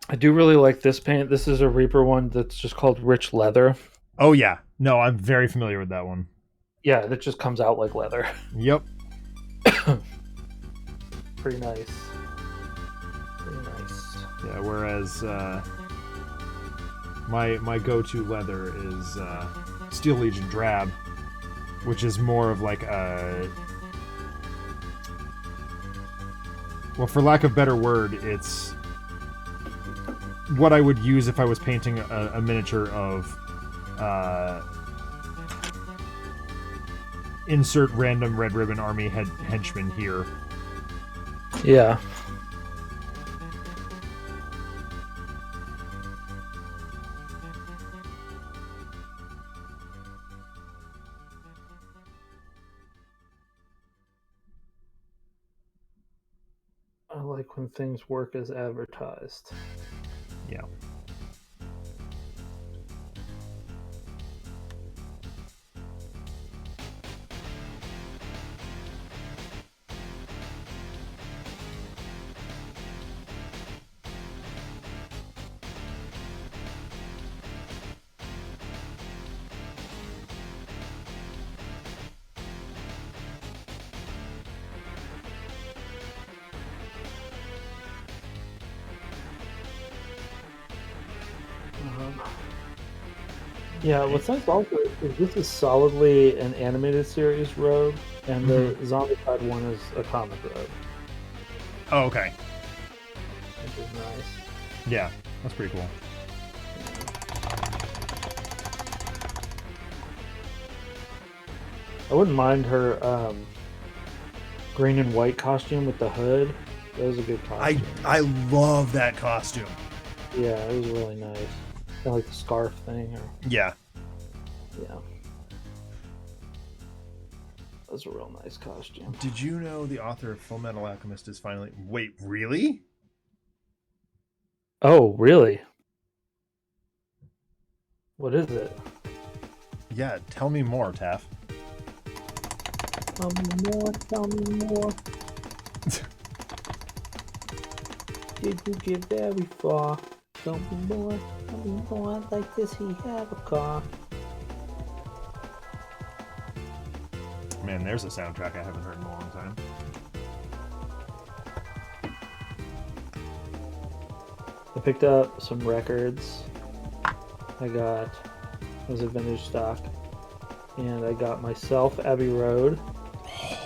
I do really like this paint. This is a Reaper one that's just called Rich Leather. Oh, yeah. No, I'm very familiar with that one. Yeah, that just comes out like leather. Yep. Pretty nice. Pretty nice. Yeah, whereas my go-to leather is Steel Legion Drab, which is more of like a... Well, for lack of a better word, it's what I would use if I was painting a miniature of insert random Red Ribbon Army henchman here. Yeah. I like when things work as advertised. Yeah. Yeah, what's nice also is this is solidly an animated series road, and the Zombified one is a comic road. Oh, okay. Which is nice. Yeah, that's pretty cool. I wouldn't mind her green and white costume with the hood. That was a good costume. I love that costume. Yeah, it was really nice. Kind of like the scarf thing. Or... Yeah. Yeah. That was a real nice costume. Did you know the author of Full Metal Alchemist is finally... Wait, really? Oh, really? What is it? Yeah, tell me more, Taff. Tell me more, tell me more. Did you get very far? Tell me more, I'd like to see he have a car. Man, there's a soundtrack I haven't heard in a long time. I picked up some records. I got, it was a vintage stock. And I got myself Abbey Road,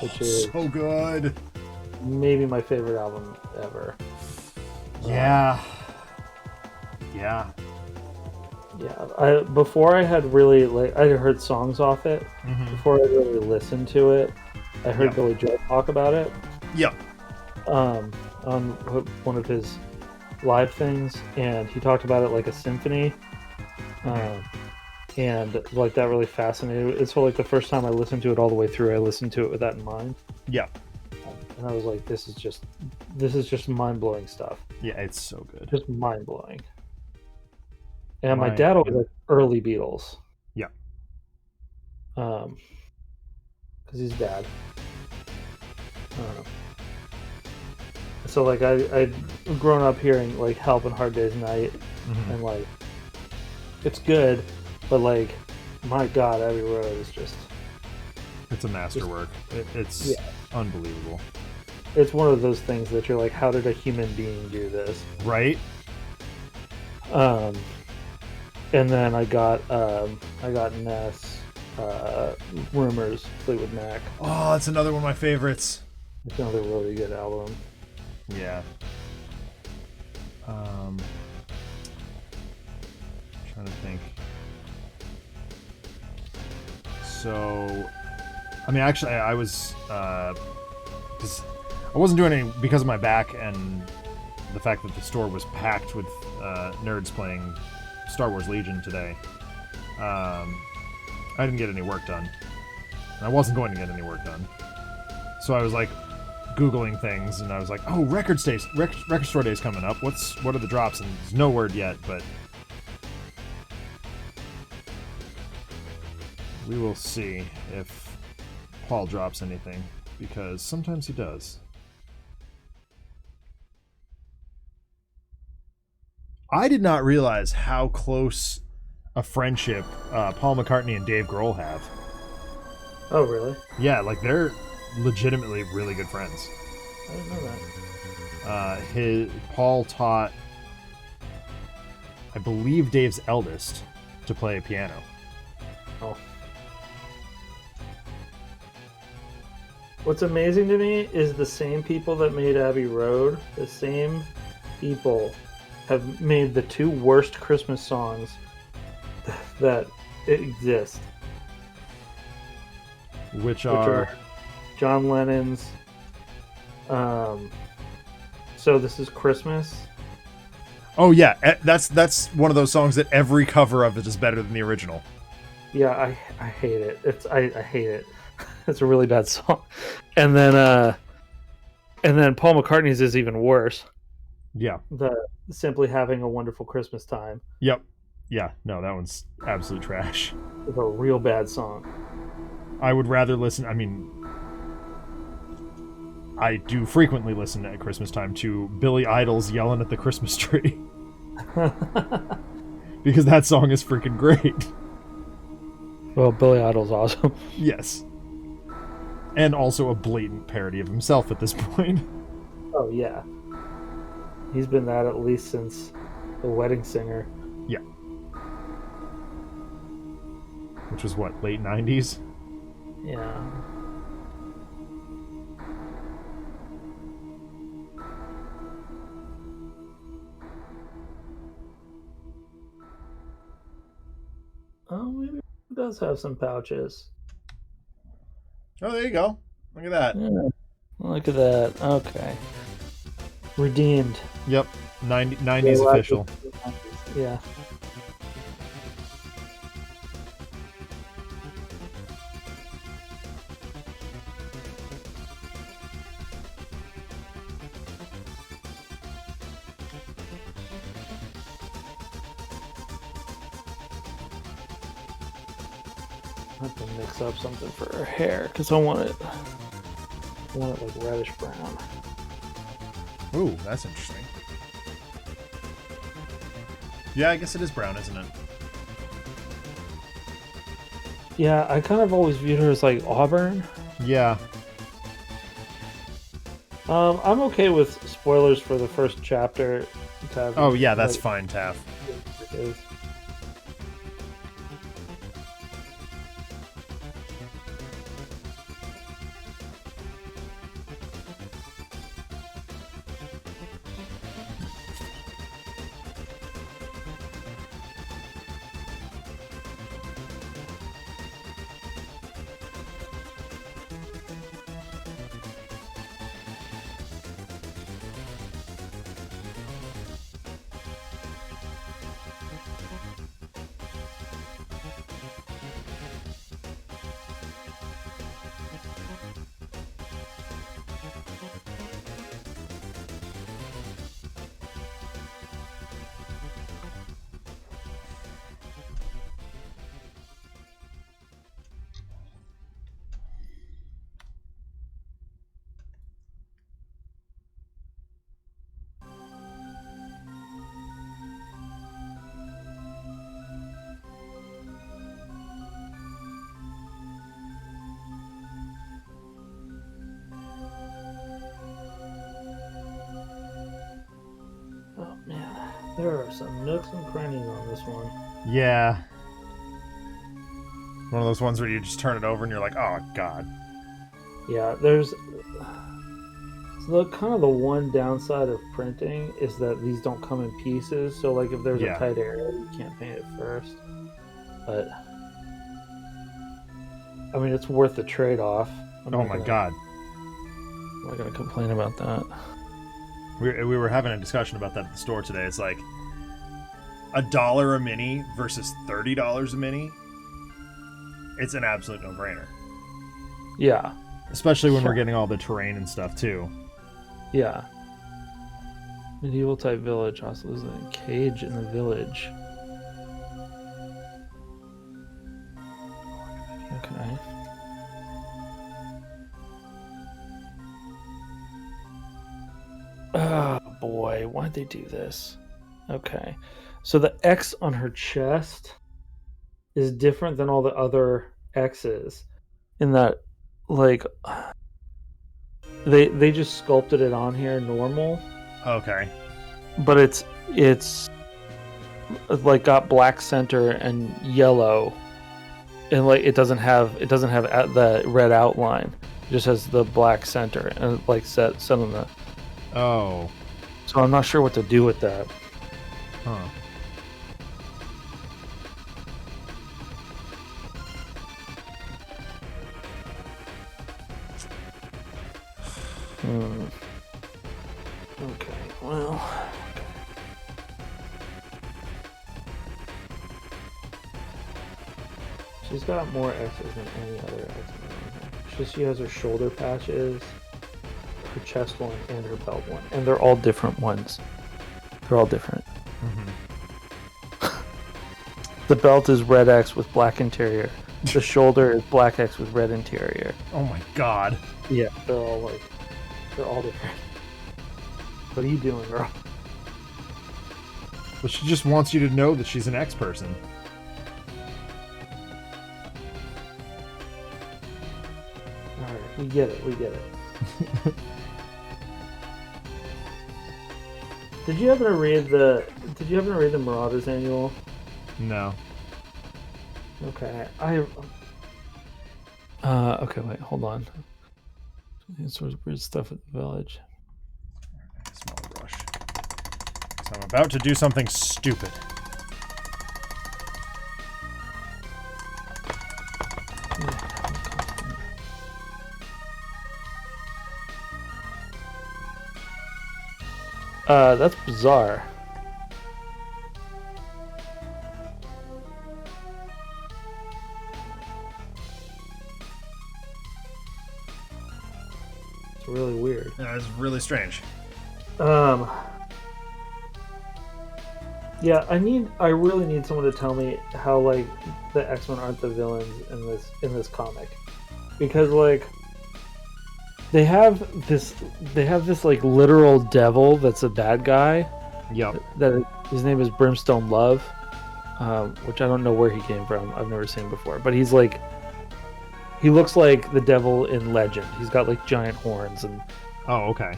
which is so good. maybe my favorite album ever. Yeah. Yeah. Yeah. Before I had really I had heard songs off it. Before I really listened to it, I heard Billy Joel talk about it. Yeah. On one of his live things, and he talked about it like a symphony. And like that really fascinated me. So like the first time I listened to it all the way through, I listened to it with that in mind. Yeah. And I was like, this is just mind-blowing stuff. Yeah, it's so good. Just mind-blowing. And my dad always liked early Beatles. Yeah. Because he's dad. So like I'd grown up hearing like Help and Hard Day's Night, and like it's good, but like my God, Abbey Road is just... It's a masterwork. It's unbelievable. it's one of those things that you're like, how did a human being do this? Right? Um, and then I got Ness, Rumors, Fleetwood Mac. Oh, that's another one of my favorites. It's another really good album. Yeah. Trying to think. So, I mean, actually, I was, because I wasn't doing any because of my back and the fact that the store was packed with nerds playing Star Wars Legion today. I didn't get any work done, and I wasn't going to get any work done. So I was like Googling things, and I was like, "Oh, record store day's coming up. What are the drops?" And there's no word yet, but we will see if Paul drops anything, because sometimes he does. I did not realize how close a friendship Paul McCartney and Dave Grohl have. Oh, really? Yeah, like they're legitimately really good friends. I didn't know that. Paul taught, I believe, Dave's eldest to play piano. Oh. What's amazing to me is the same people that made Abbey Road, the same people have made the two worst Christmas songs that exist. Which are John Lennon's So This Is Christmas. Oh yeah, that's one of those songs that every cover of it is better than the original. Yeah, I hate it. I hate it. It's a really bad song. And then Paul McCartney's is even worse. Yeah. The Simply Having a Wonderful Christmas Time. Yep. Yeah, no, that one's absolute trash. It's a real bad song. I would rather listen, I mean, I do frequently listen at Christmas time to Billy Idol's Yelling at the Christmas Tree. Because that song is freaking great. Well, Billy Idol's awesome. Yes. And also a blatant parody of himself at this point. Oh, yeah. He's been that at least since The Wedding Singer. Yeah. Which was what, late 90s? Yeah. Oh, maybe it does have some pouches. Oh, there you go. Look at that. Yeah. Look at that. Okay. Redeemed. Yep. 90s official. Yeah. I have to mix up something for her hair because I want it like reddish brown. Ooh, that's interesting. Yeah, I guess it is brown, isn't it? Yeah, I kind of always viewed her as like auburn. Yeah. I'm okay with spoilers for the first chapter. Oh yeah, that's fine, Taff. There are some nooks and crannies on this one. Yeah. One of those ones where you just turn it over and you're like, oh god. Yeah, there's so kind of the one downside of printing is that these don't come in pieces. So like if there's a tight area, you can't paint it first. But I mean, it's worth the trade-off. Oh my god. I'm not gonna complain about that. We were having a discussion about that at the store today. It's like $1 a mini versus $30 a mini. It's an absolute no-brainer. Yeah. Especially when we're getting all the terrain and stuff too. Yeah. Medieval type village. Also, there's a cage in the village. Okay. Oh boy, why'd they do this? Okay. So the X on her chest is different than all the other X's in that, like, they just sculpted it on here normal. Okay. But it's like got black center and yellow, and like it doesn't have the red outline. It just has the black center and like set on the. Oh. So I'm not sure what to do with that. Huh. Okay, well. She's got more X's than any other X-Men. She has her shoulder patches, her chest one, and her belt one. And they're all different ones. They're all different. Mm-hmm. The belt is red X with black interior. The shoulder is black X with red interior. Oh my god. Yeah, they're all different. What are you doing, girl? Well, she just wants you to know that she's an X person. Alright, we get it. Did you happen to read the Marauders Annual? No. Okay, okay, wait, hold on. Sort of weird stuff at the village. Small brush. So I'm about to do something stupid. That's bizarre. It's really weird. Yeah, it's really strange. Yeah, I really need someone to tell me how like the X-Men aren't the villains in this comic, because like they have this like literal devil that's a bad guy. Yep. That his name is Brimstone Love, which I don't know where he came from. I've never seen him before, but he looks like the devil in Legend. He's got like giant horns and. Oh, okay.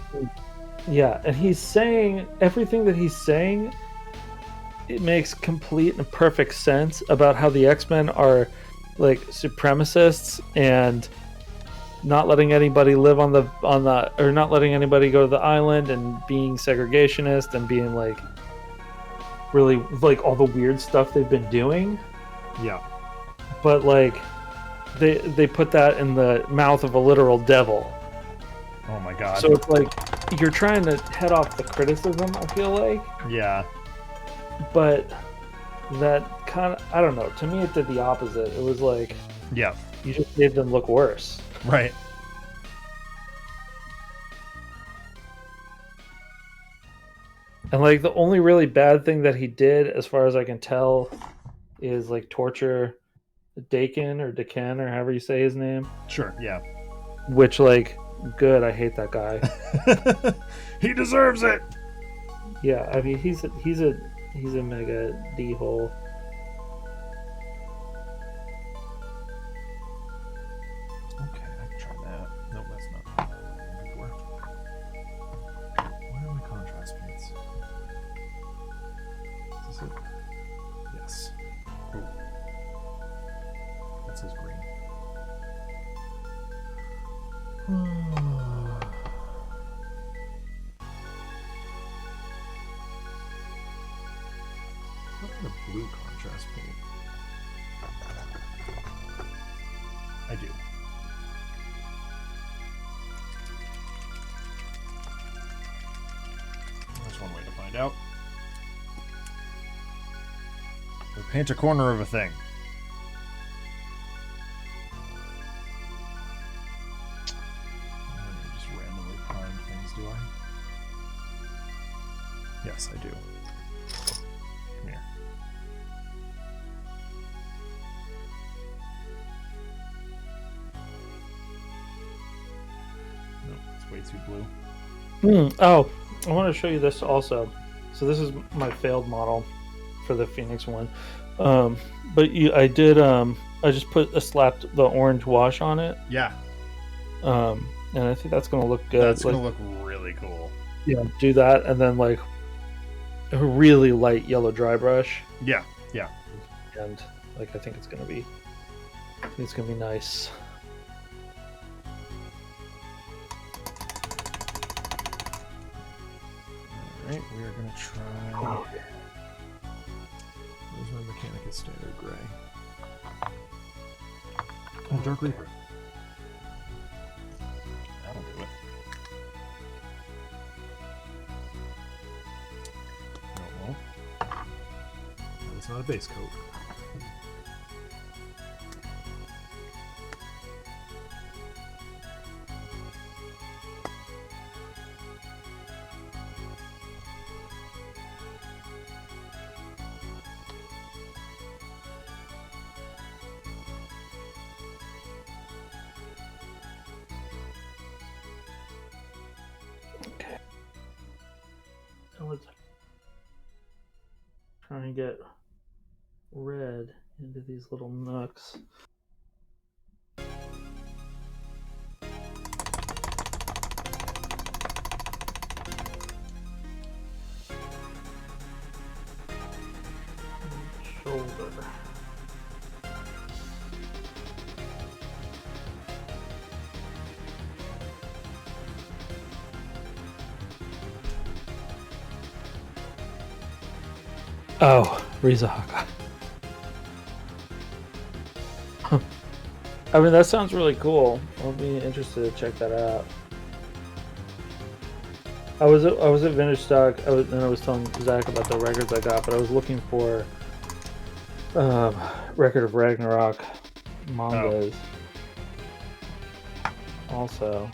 Yeah, and he's saying everything that he's saying. It makes complete and perfect sense about how the X-Men are like supremacists and not letting anybody live on the or not letting anybody go to the island and being segregationist and being like really like all the weird stuff they've been doing. Yeah. But like they put that in the mouth of a literal devil. Oh my god. So it's like you're trying to head off the criticism, I feel like. Yeah. But that kind of, I don't know, to me it did the opposite. It was like, yeah, you just made them look worse. Right. And like the only really bad thing that he did, as far as I can tell, is like torture Dakin or however you say his name. Sure, yeah. Which like, good, I hate that guy. He deserves it! Yeah, I mean he's a mega D-hole. Okay, I can try that. Nope, that's not what I'm looking for. Where are my contrast paints? The blue contrast paint. I do. That's one way to find out. We paint a corner of a thing. I don't just randomly prime things, do I? Yes, I do. Come here. No, it's way too blue. Oh, I want to show you this also. So this is my failed model for the Phoenix one. But I just slapped the orange wash on it. Yeah. And I think that's going to look good. That's going to look really cool. Yeah, do that, and then like a really light yellow dry brush. Yeah, yeah. And like I think it's going to be nice. Alright, we are going to try... Where's my Mechanicus Standard Gray? Oh, Dark Reaper. That'll do it. No, it won't. It's not a base coat. Trying to get red into these little nooks. Shoulder. Oh, Rizahaka. I mean, that sounds really cool. I'll be interested to check that out. I was at Vintage Stock, and I was telling Zach about the records I got, but I was looking for Record of Ragnarok mangas. Oh. Also,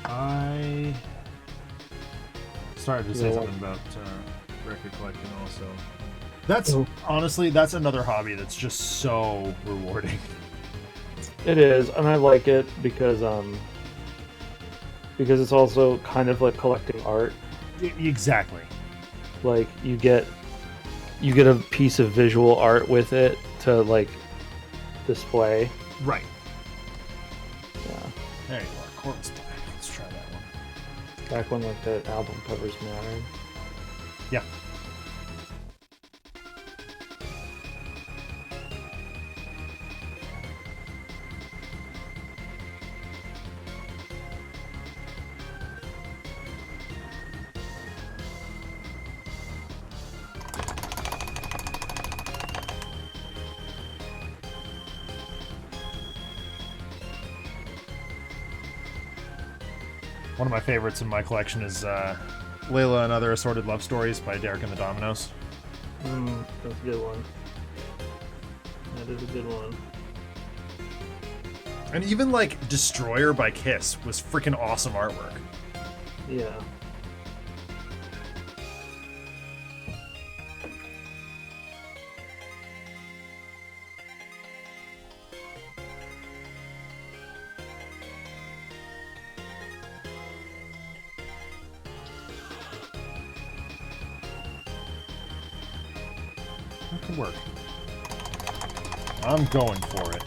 I started to say something about record collecting also. That's honestly, that's another hobby that's just so rewarding. It is, and I like it because it's also kind of like collecting art. Exactly. Like you get a piece of visual art with it to like display. Right. Yeah. There you are. Corpse Black. Let's try that one. Back when like the album covers mattered. Yeah. One of my favorites in my collection is Layla and Other Assorted Love Stories by Derek and the Dominos. That's a good one. That is a good one. And even like Destroyer by Kiss was freaking awesome artwork. Yeah. That could work. I'm going for it.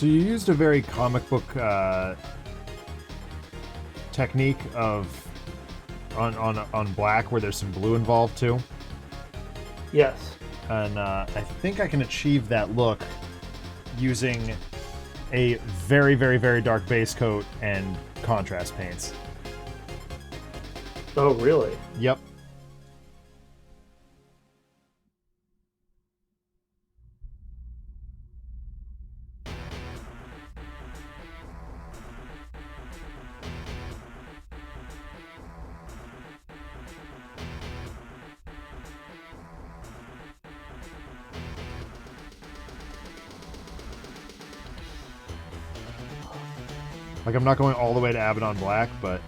So you used a very comic book technique of on black, where there's some blue involved too. Yes. And I think I can achieve that look using a very, very, very dark base coat and contrast paints. Oh, really? Yep. Like, I'm not going all the way to Abaddon Black, but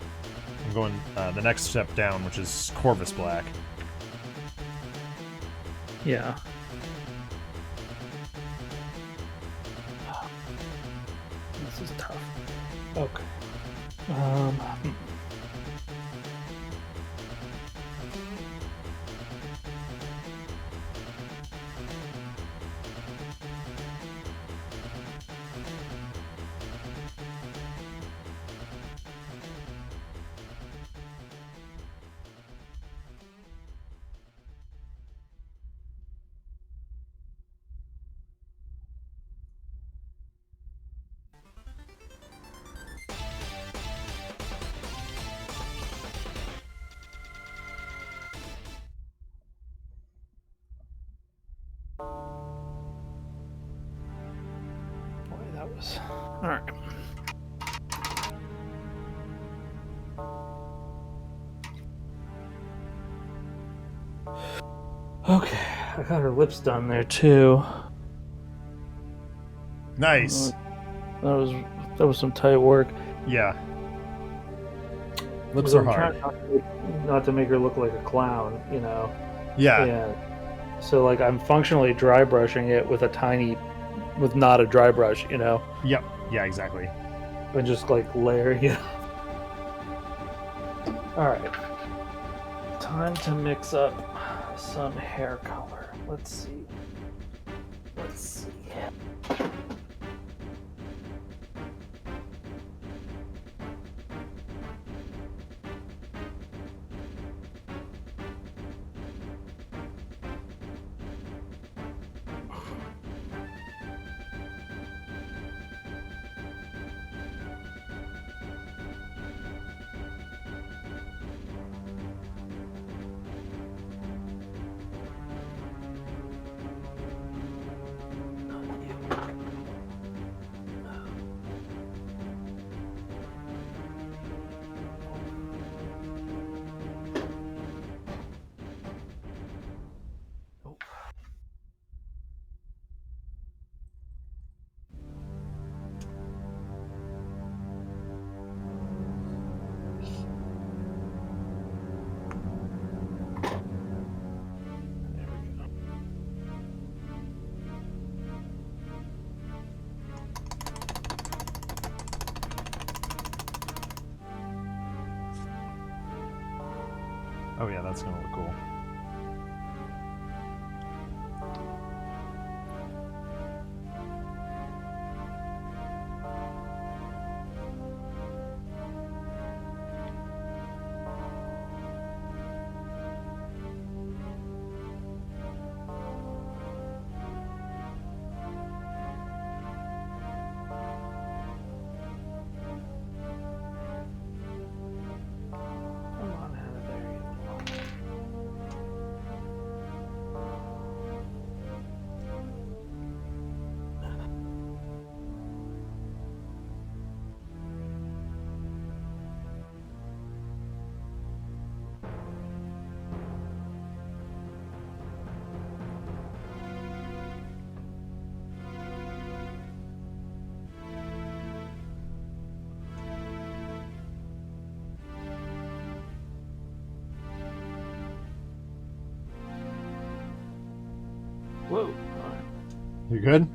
I'm going the next step down, which is Corvus Black. Yeah. This is tough. Okay. Boy, that was... All right. Okay, I got her lips done there too. Nice. That was some tight work. Yeah. Lips Because are I'm hard. trying not to make her look like a clown, you know. Yeah. And so like I'm functionally dry brushing it with not a dry brush, you know. Yep. Yeah, exactly. And just like layering it. All right. Time to mix up some hair color. Let's see. Oh yeah, that's gonna look cool. Whoa. You good?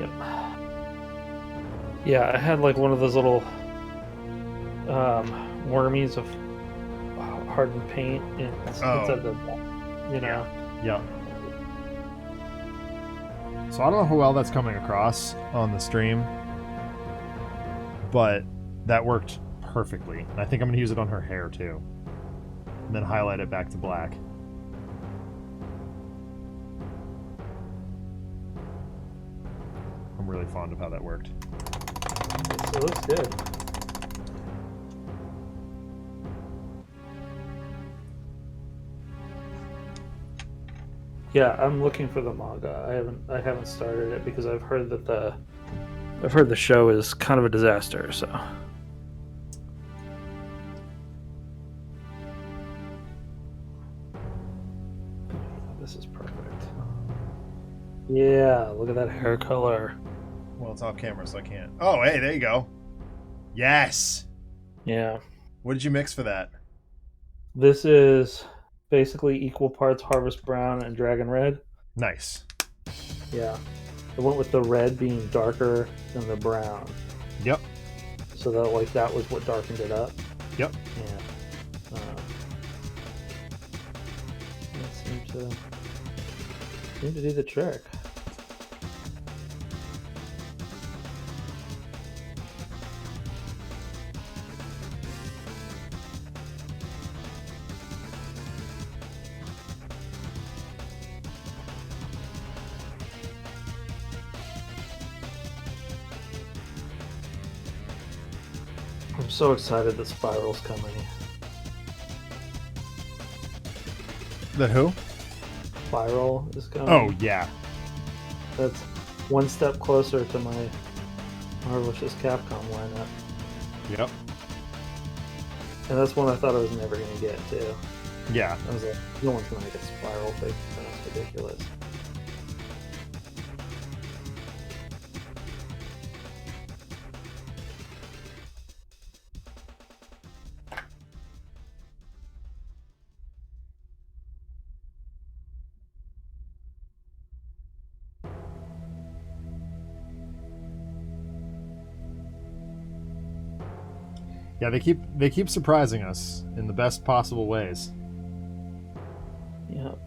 Yep. Yeah, I had like one of those little wormies of hardened paint inside the, you know. Yeah. So I don't know how well that's coming across on the stream, but that worked perfectly. And I think I'm going to use it on her hair too. And then highlight it back to black. I'm really fond of how that worked. It looks good. Yeah, I'm looking for the manga. I haven't started it because I've heard that the show is kind of a disaster, so. This is perfect. Yeah, look at that hair color. Well, it's off camera, so I can't. Oh, hey, there you go. Yes. Yeah. What did you mix for that? This is basically equal parts Harvest Brown and Dragon Red. Nice. Yeah. I went with the red being darker than the brown. Yep. So that was what darkened it up. Yep. Yeah. That seemed to do the trick. I'm so excited that Spiral's coming. The who? Spiral is coming. Oh, yeah. That's one step closer to my Marvel vs. Capcom lineup. Yep. And that's one I thought I was never going to get, too. Yeah. I was like, no one's going to make a Spiral thing. That's ridiculous. Yeah, they keep surprising us in the best possible ways. Yep.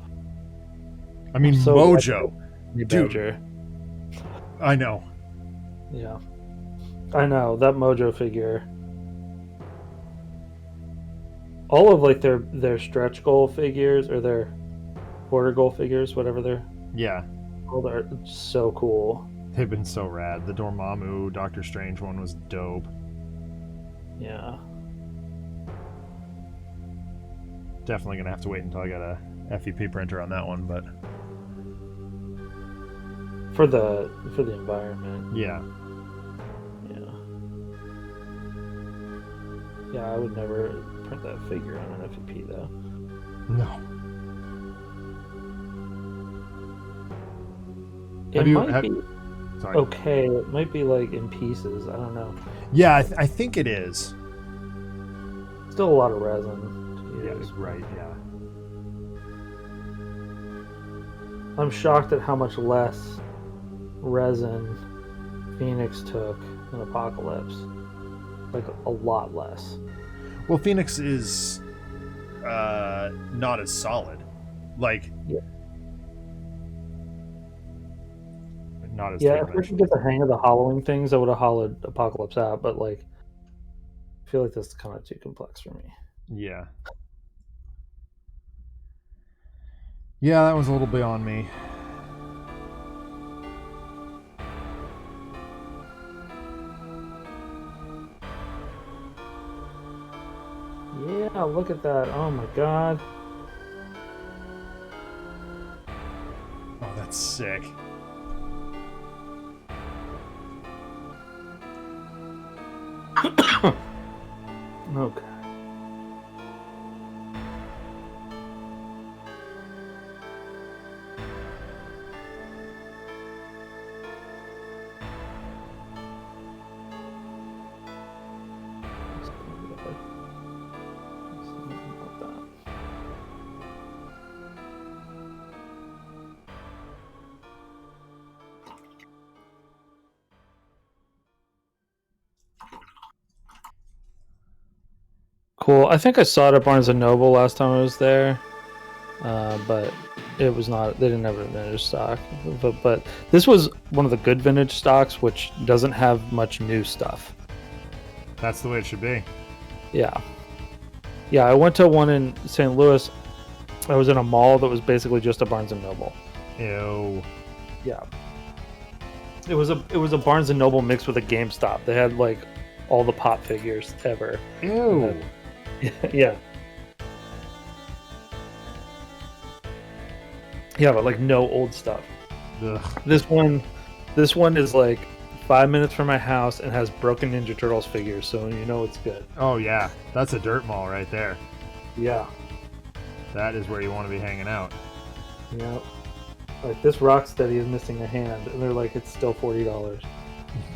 I mean, so Mojo. Dude. I know. Yeah. I know, that Mojo figure. All of like their stretch goal figures or their quarter goal figures, whatever they're called, are so cool. They've been so rad. The Dormammu Doctor Strange one was dope. Yeah. Definitely gonna have to wait until I get a FEP printer on that one, but for the environment. Yeah. Yeah, I would never print that figure on an FEP though. No. It might be okay. It might be like in pieces. I don't know. Yeah, I think it is. Still a lot of resin to Yeah, use. right. Yeah. I'm shocked at how much less resin Phoenix took than Apocalypse. Like a lot less. Well, Phoenix is not as solid. Like, yeah. Not as if I could get the hang of the hollowing things, I would have hollowed Apocalypse out, but like I feel like that's kind of too complex for me. Yeah. Yeah, that was a little beyond me. Yeah, look at that. Oh my god. Oh, that's sick. Okay. Cool. I think I saw it at Barnes & Noble last time I was there, but It was not. They didn't have a vintage stock, but this was one of the good vintage stocks, which doesn't have much new stuff. That's the way it should be. Yeah. I went to one in St. Louis. I was in a mall that was basically just a Barnes and Noble. Ew. Yeah. It was a Barnes and Noble mixed with a GameStop. They had like all the pop figures ever. Ew. Yeah. Yeah, but like no old stuff. Ugh. This one is like 5 minutes from my house and has broken Ninja Turtles figures, so you know it's good. Oh yeah, that's a dirt mall right there. Yeah. That is where you want to be hanging out. Yep. Like this Rocksteady is missing a hand, and they're like, it's still $40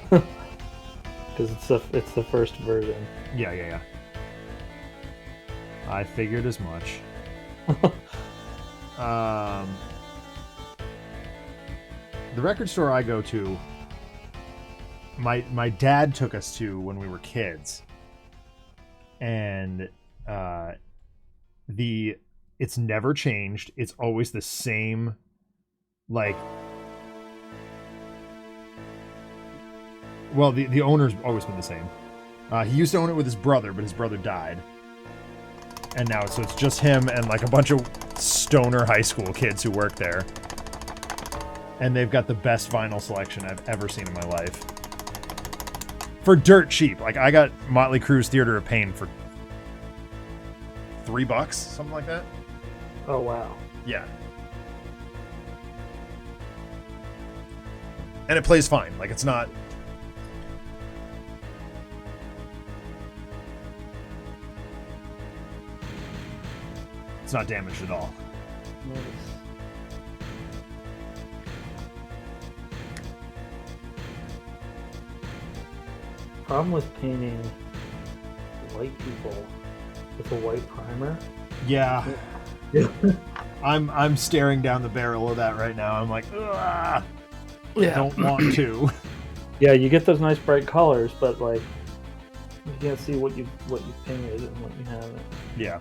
because it's the first version. Yeah. I figured as much. The record store I go to, my dad took us to when we were kids, and it's never changed. It's always the same, like, well, the owner's always been the same. He used to own it with his brother, but his brother died, and now so it's just him and like a bunch of stoner high school kids who work there. And they've got the best vinyl selection I've ever seen in my life. For dirt cheap. Like, I got Motley Crue's Theater of Pain for $3, something like that. Oh, wow. Yeah. And it plays fine. Like, it's not... It's not damaged at all. Nice. Problem with painting white people with a white primer. Yeah. Yeah. I'm staring down the barrel of that right now. I'm like, ugh, Yeah. I don't want to. Yeah, you get those nice bright colors, but like you can't see what you painted and what you haven't. Yeah.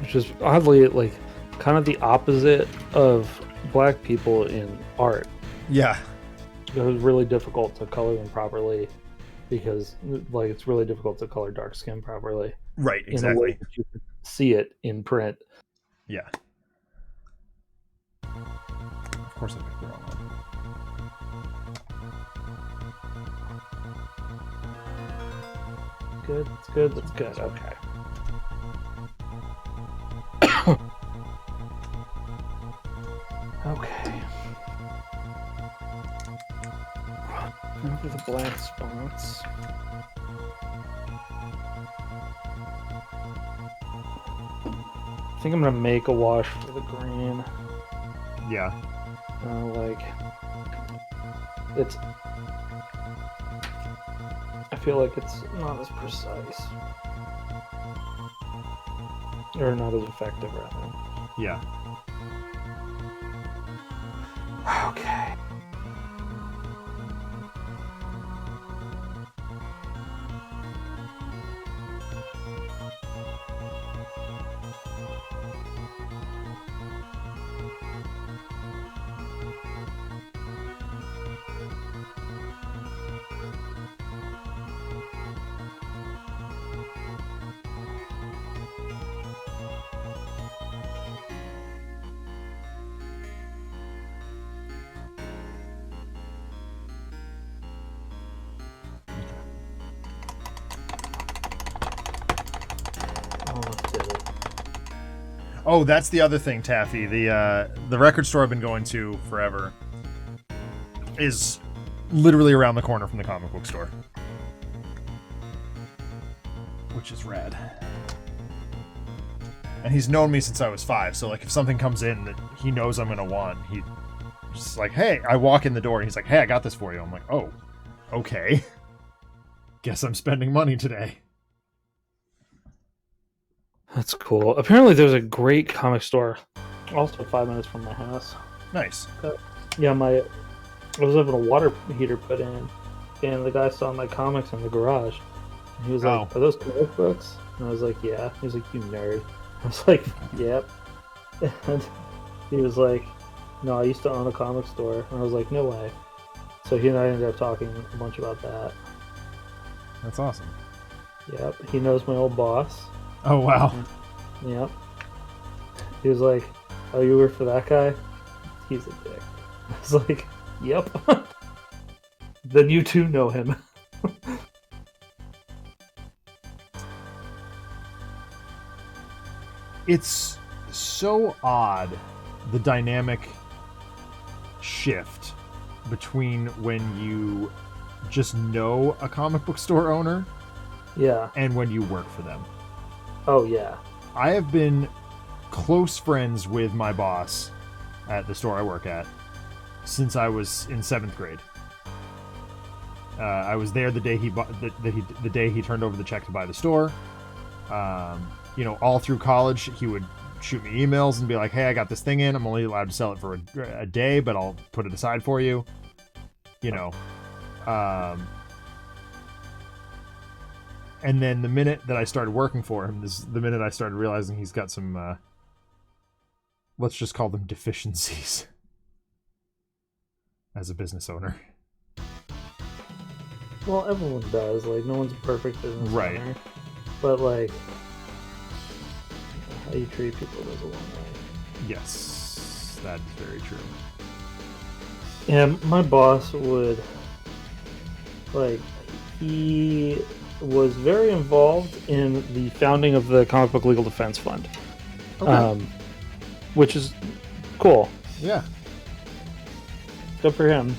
Which is oddly like kind of the opposite of black people in art. Yeah. It was really difficult to color them properly because like it's really difficult to color dark skin properly. Right, In a way exactly. that you can see it in print. Yeah. Of course I picked the wrong one. Good, it's good, that's good. Okay. Okay. Over the black spots. I think I'm gonna make a wash for the green. Yeah. Like it's. I feel like it's not as precise, or not as effective, rather. Yeah. Okay. Oh, that's the other thing, Taffy. The record store I've been going to forever is literally around the corner from the comic book store, which is rad. And he's known me since I was 5, so like if something comes in that he knows I'm gonna want, he just like, hey, I walk in the door and he's like, hey, I got this for you. I'm like, oh, okay. Guess I'm spending money today. That's cool. Apparently, there's a great comic store, also 5 minutes from my house. Nice. Yeah, I was having a water heater put in, and the guy saw my comics in the garage. And he was like, "Are those comic books?" And I was like, "Yeah." He was like, "You nerd." I was like, "Yep." And he was like, "No, I used to own a comic store." And I was like, "No way." So he and I ended up talking a bunch about that. That's awesome. Yep. He knows my old boss. Oh, wow. Yep. He was like, "Oh, you work for that guy? He's a dick." I was like, "Yep." Then you too know him. It's so odd, the dynamic shift between when you just know a comic book store owner Yeah. and when you work for them. Oh, yeah. I have been close friends with my boss at the store I work at since I was in 7th grade. I was there the day the day he turned over the check to buy the store. You know, all through college, he would shoot me emails and be like, "Hey, I got this thing in. I'm only allowed to sell it for a day, but I'll put it aside for you." You know. And then the minute that I started working for him, is the minute I started realizing he's got some, let's just call them deficiencies as a business owner. Well, everyone does. Like, no one's a perfect business owner. But, like, how you treat people goes a long way. Yes, that is very true. Yeah, my boss would, like, he was very involved in the founding of the Comic Book Legal Defense Fund. Okay. Which is cool. Yeah. Good for him.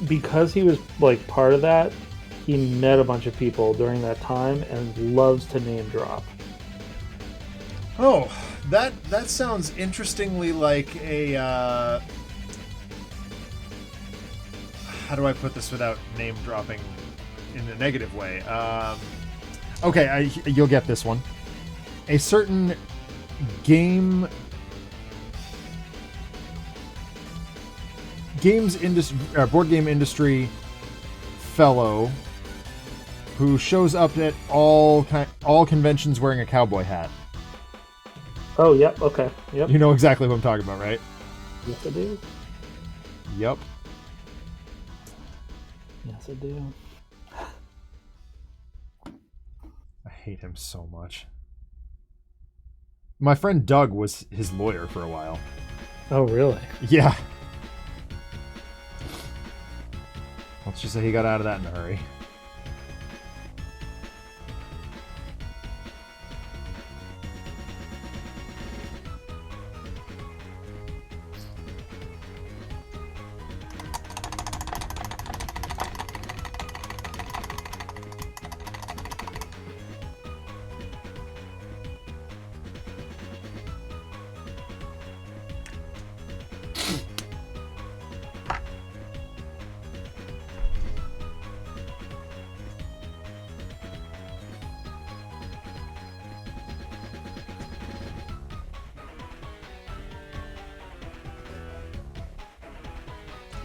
Because he was, like, part of that, he met a bunch of people during that time and loves to name drop. Oh, that sounds interestingly like a, how do I put this without name dropping in a negative way? Okay, you'll get this one. A certain board game industry fellow who shows up at all conventions wearing a cowboy hat. Oh, yep, okay, yep. You know exactly what I'm talking about, right? Yes, I do. Yep. Yes, I do. I hate him so much. My friend Doug was his lawyer for a while. Oh, really? Yeah. Let's just say he got out of that in a hurry.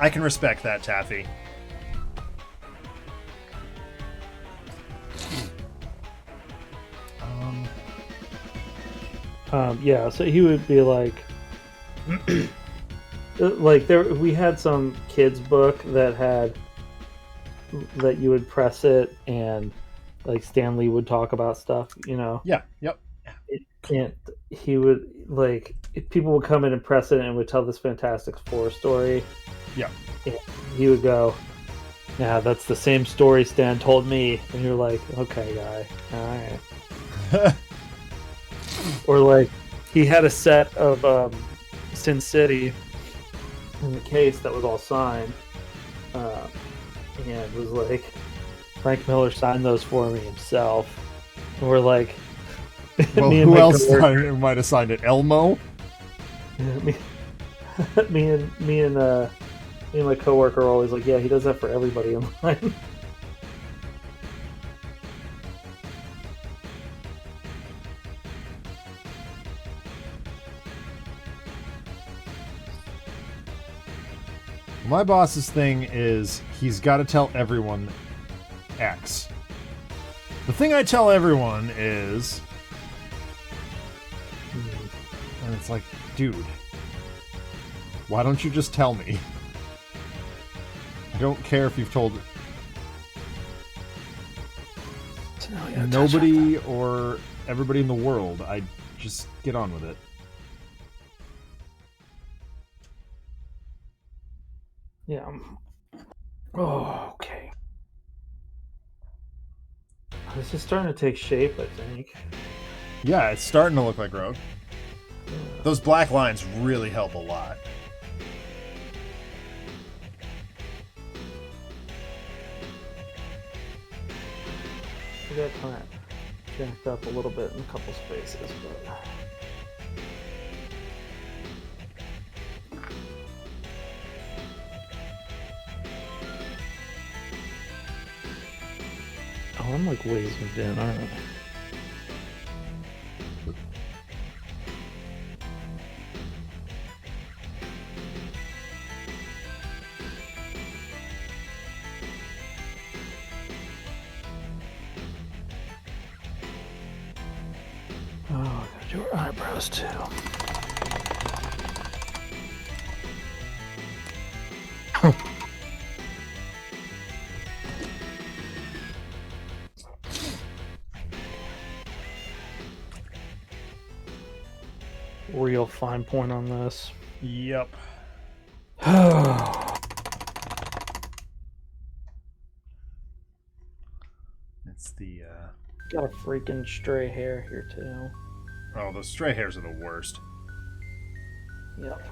I can respect that, Taffy. Yeah, so he would be like, we had some kids book that you would press it and like Stan Lee would talk about stuff, you know? Yeah, yep. And he would, like, people would come in and press it and would tell this Fantastic Four story. Yeah. And he would go, "Yeah, that's the same story Stan told me." And you're like, "Okay, guy, all right." Or like, he had a set of Sin City in the case that was all signed. And it was like, Frank Miller signed those for me himself. And we're like, well, who else might have signed it? Elmo? Yeah, me and my coworker are always like, "Yeah, he does that for everybody in line." My boss's thing is he's got to tell everyone X. The thing I tell everyone is... And it's like, dude, why don't you just tell me? I don't care if you've told nobody or everybody in the world. I just get on with it. Yeah. Oh, okay. This is starting to take shape, I think. Yeah, it's starting to look like Rogue. Those black lines really help a lot. We got kind of jacked up a little bit in a couple spaces, but... Oh, I'm like way zoomed in, aren't I? Oh, I gotta do her eyebrows too. Real fine point on this. Yep. It's the, Got a freaking stray hair here, too. Oh, those stray hairs are the worst. Yep.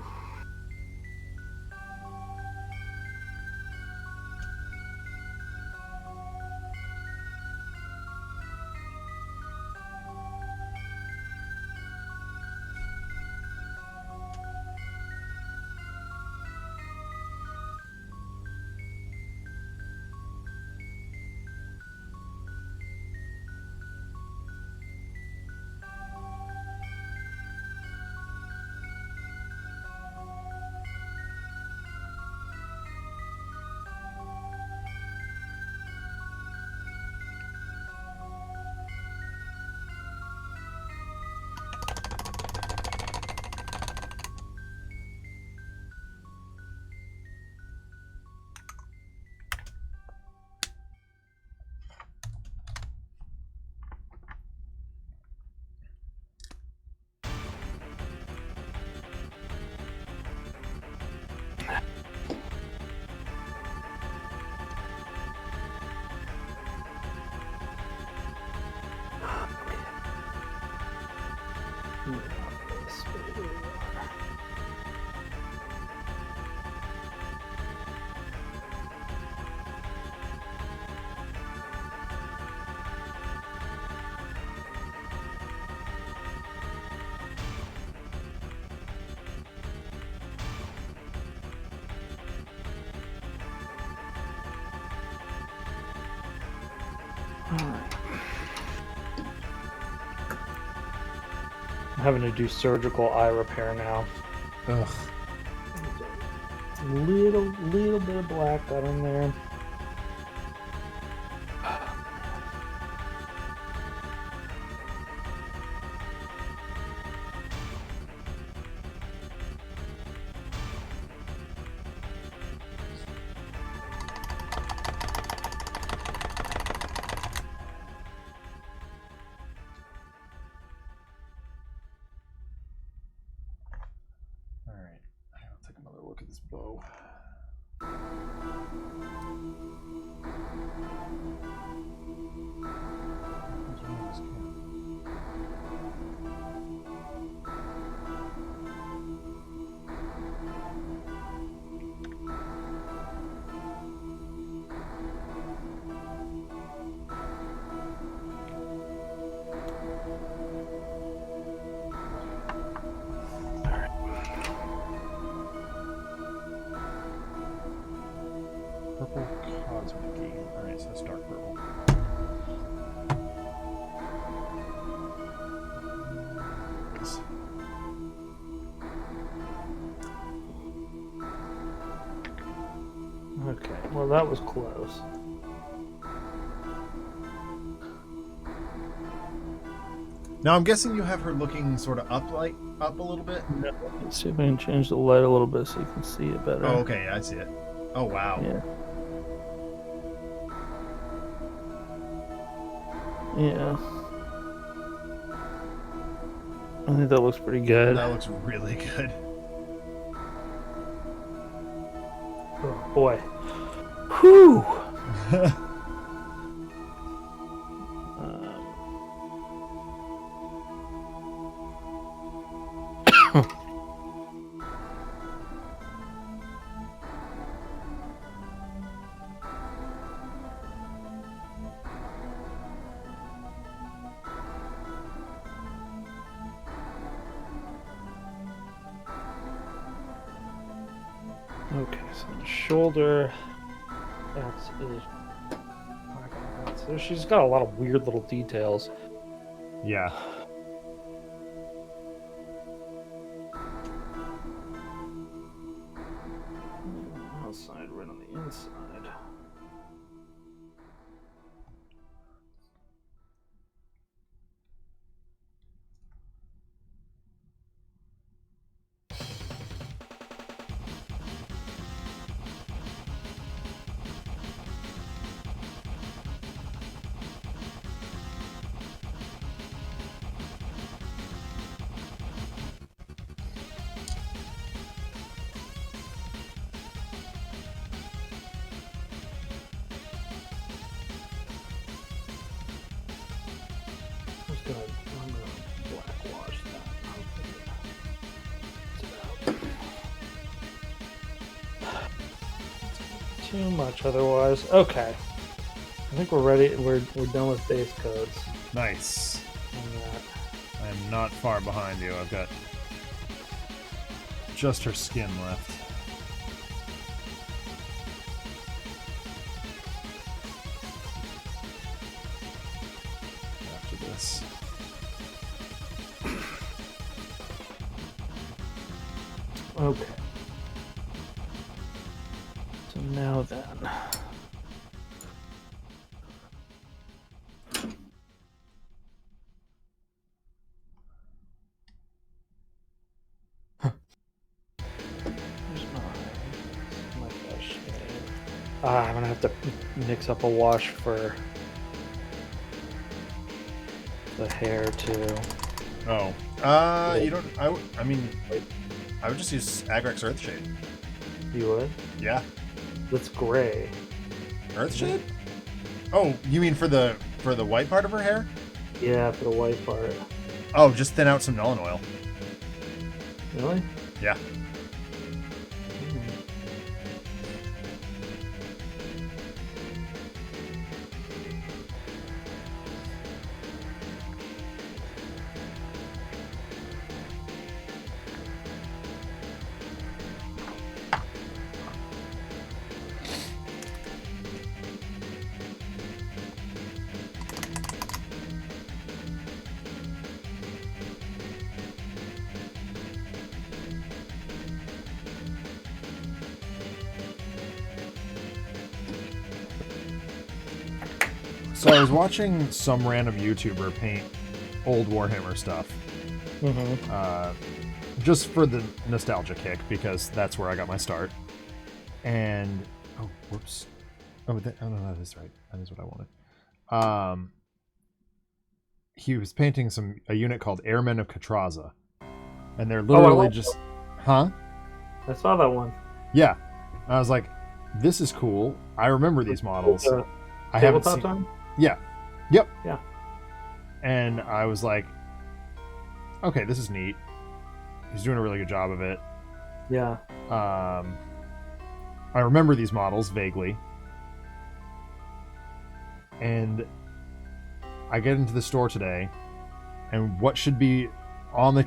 I'm having to do surgical eye repair now. Ugh. Little bit of black got in there. Look at this bow. Purple cosmic-y. Alright, so that's dark purple. Okay, well that was close. Now I'm guessing you have her looking sort of up a little bit. No, let's see if I can change the light a little bit so you can see it better. Oh, okay, I see it. Oh, wow. Yeah. Yeah. I think that looks pretty good. That looks really good. Oh boy. Whew. Okay, so the shoulder, that's it. So she's got a lot of weird little details. Yeah. Outside, right on the inside. I'm gonna black wash that. Too much otherwise. Okay. I think we're ready. We're done with base coats. Nice. On that. I am not far behind you. I've got just her skin left. After this. Okay. So now then. I'm gonna have to mix up a wash for the hair too. Oh. You don't... I mean... I would just use Agrex Earthshade. You would? Yeah. That's gray. Earthshade? Oh, you mean for the white part of her hair? Yeah, for the white part. Oh, just thin out some Nuln Oil. Really? Yeah. So I was watching some random YouTuber paint old Warhammer stuff. Just for the nostalgia kick, because that's where I got my start. And oh, whoops. Oh, no, that is right. That is what I wanted. He was painting a unit called Airmen of Katraza, and they're literally just, huh? I saw that one. Yeah, I was like, this is cool. I remember these models. I haven't seen. Time? Yeah. Yep. Yeah. And I was like, okay, this is neat. He's doing a really good job of it. Yeah. I remember these models vaguely. And I get into the store today, and what should be on the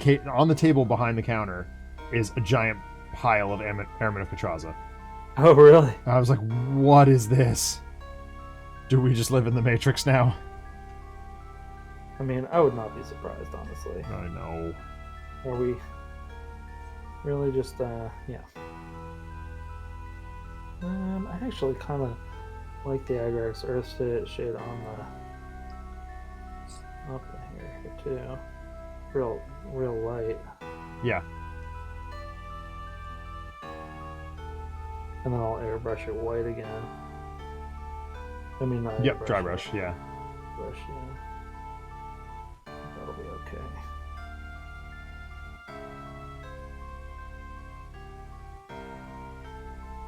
table behind the counter is a giant pile of Airmen of Katraza. Oh, really? I was like, what is this? Do we just live in the Matrix now? I mean, I would not be surprised, honestly. I know. Are we really just, yeah. I actually kind of like the Agrax Earth shade on the up in here too. Real light. Yeah. And then I'll airbrush it white again. I mean, not Yep, airbrush dry it. brush, yeah. Brush, yeah. That'll be okay.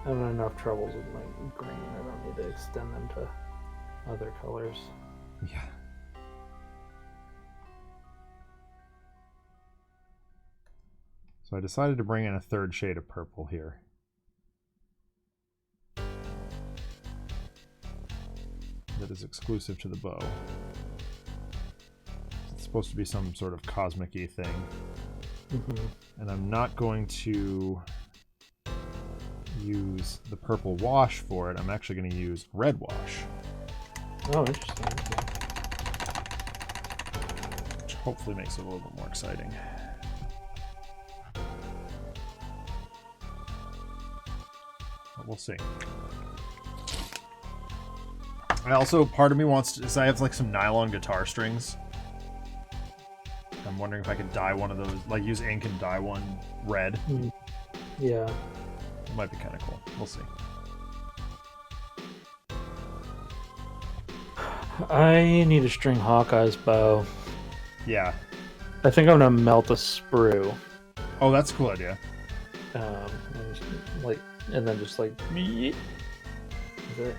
I'm having enough troubles with my green. I don't need to extend them to other colors. Yeah. So I decided to bring in a third shade of purple here. That is exclusive to the bow. It's supposed to be some sort of cosmic-y thing. Mm-hmm. And I'm not going to use the purple wash for it. I'm actually going to use red wash. Oh, interesting. Which hopefully makes it a little bit more exciting. But we'll see. I also, part of me wants to, is I have like some nylon guitar strings. I'm wondering if I could dye one of those, like use ink and dye one red. Yeah. It might be kind of cool. We'll see. I need a string Hawkeye's bow. Yeah. I think I'm gonna melt a sprue. Oh, that's a cool idea. And then just like is it?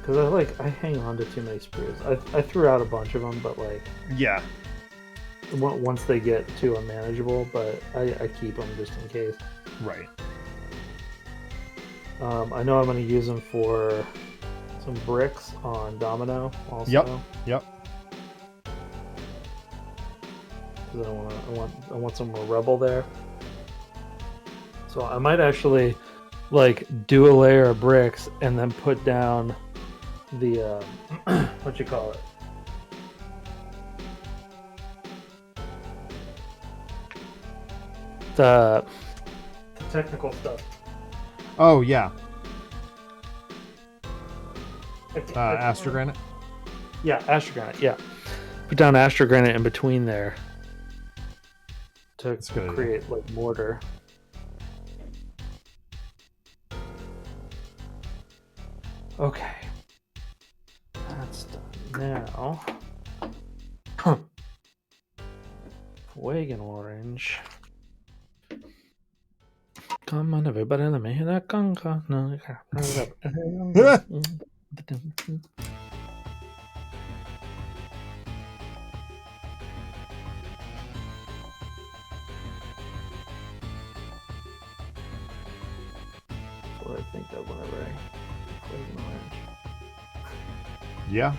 Because I hang on to too many sprues. I threw out a bunch of them, but like Yeah. once they get too unmanageable, but I keep them just in case. Right. I know I'm going to use them for some bricks on Domino also. Yep. Because I want some more Rebel there. So I might actually like do a layer of bricks and then put down the what you call it? The technical stuff. Oh, yeah. Astrogranite? Yeah, astrogranite, yeah. Put down astrogranite in between there to create like mortar. Okay. That's done now. Wagon orange. Come on, everybody, let me hear that conga. That's what I think of whenever I play orange. Yeah.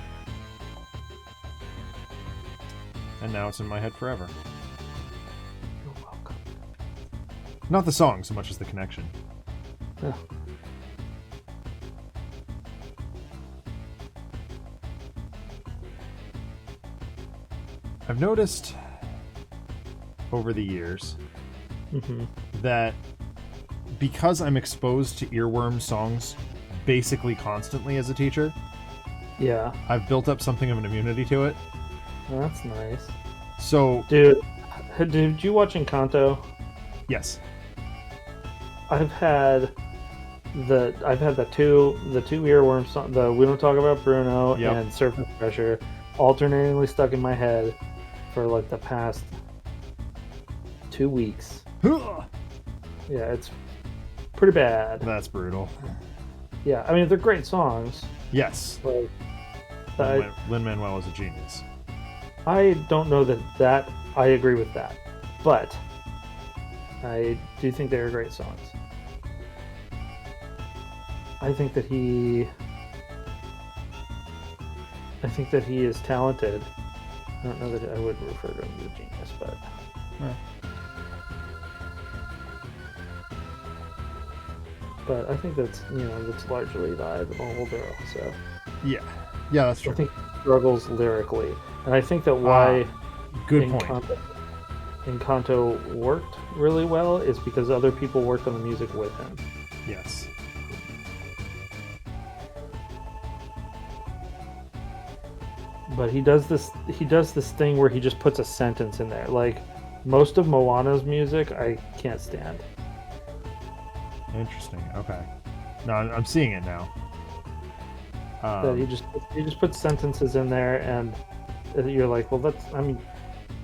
And now it's in my head forever. You're welcome. Not the song so much as the connection. Yeah. I've noticed over the years that because I'm exposed to earworm songs basically constantly as a teacher, Yeah. I've built up something of an immunity to it. Oh, that's nice. So, Dude, did you watch Encanto? yes. I've had the two earworm songs, the We Don't Talk About Bruno and Surface Pressure, alternatingly stuck in my head for like the past 2 weeks. Yeah, it's pretty bad. That's brutal. Yeah, I mean they're great songs. Yes. Like, Lin-Manuel is a genius. I don't know that I agree with that, but I do think they are great songs. I think that he is talented. I don't know that I would refer to him as a genius, but but I think that's largely the eye of the beholder. So yeah, that's true. I think he struggles lyrically, and I think that why Good point. Encanto worked really well is because other people worked on the music with him. Yes. But he does this thing where he just puts a sentence in there. Like most of Moana's music I can't stand. Interesting. Okay. No, I'm seeing it now. That he just puts sentences in there, and you're like, well, it's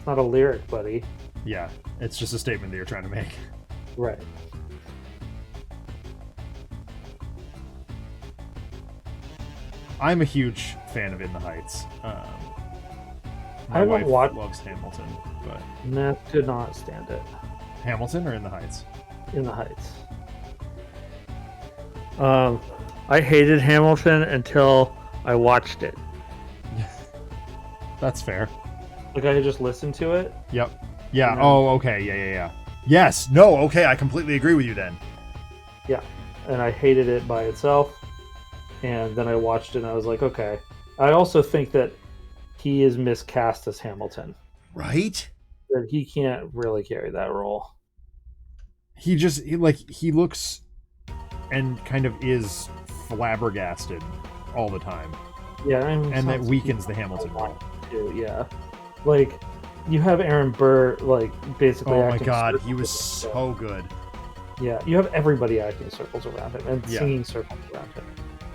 not a lyric, buddy. Yeah, it's just a statement that you're trying to make. Right. I'm a huge fan of In the Heights. My wife loves Hamilton, but Nah, could not stand it. Hamilton or In the Heights? In the Heights. I hated Hamilton until I watched it. That's fair. Like I just listened to it. Yep. Yeah. Oh, okay. Yeah. Yes. No. Okay. I completely agree with you then. Yeah, and I hated it by itself, and then I watched it and I was like, okay. I also think that he is miscast as Hamilton. Right? That he can't really carry that role. He looks and kind of is flabbergasted all the time. Yeah, and that weakens the Hamilton role too. Yeah, like you have Aaron Burr, like basically. Oh my god, he was so good. Yeah, you have everybody acting circles around him and singing circles around him,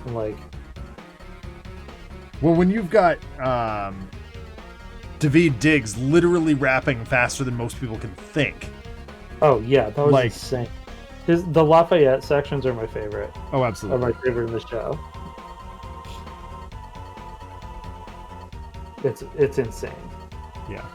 and like. Well, when you've got Daveed Diggs literally rapping faster than most people can think. Oh yeah, that was insane. The Lafayette sections are my favorite. Oh, absolutely. Are my favorite in the show. It's insane. Yeah.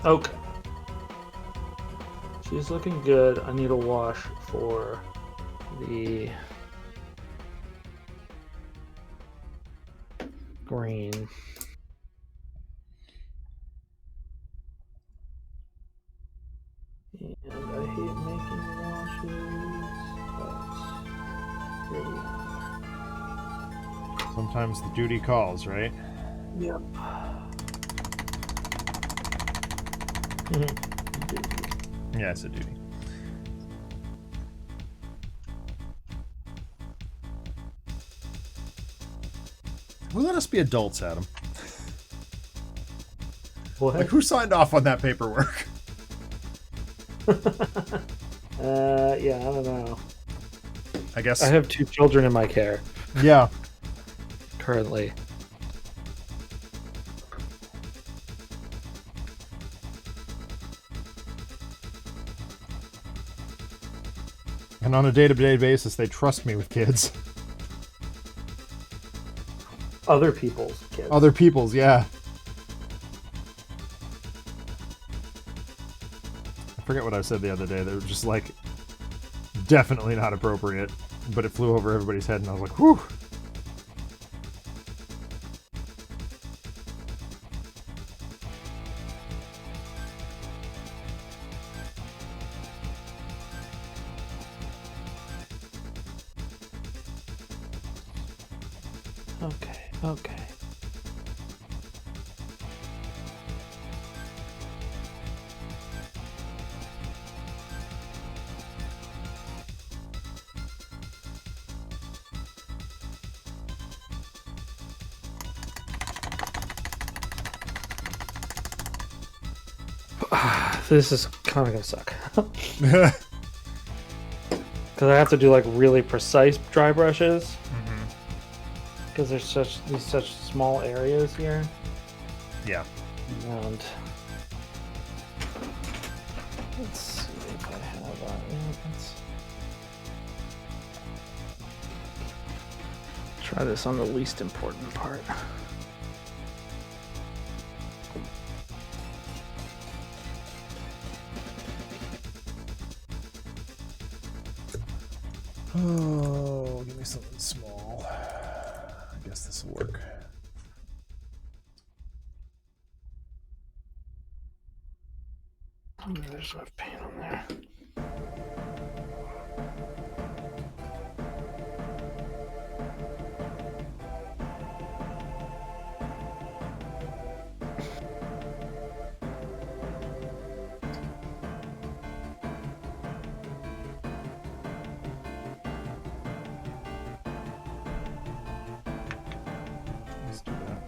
Okay. She's looking good. I need a wash for the green. And I hate making washes, but here we are. Sometimes the duty calls, right? Yep. Yeah, it's a duty. Well, let us be adults, Adam. What? Like, who signed off on that paperwork? Yeah, I don't know. I guess I have 2 children in my care. Yeah. Currently. And on a day-to-day basis, they trust me with kids. Other people's kids. Other people's, yeah. I forget what I said the other day. They were just like, definitely not appropriate. But it flew over everybody's head, and I was like, whew. Okay. This is kind of gonna suck. Because I have to do like really precise dry brushes. Because there's such small areas here. Yeah. And let's see if I have Try this on the least important part. Oh, give me something small. I guess this will work. There's enough paint on there. Let's do that.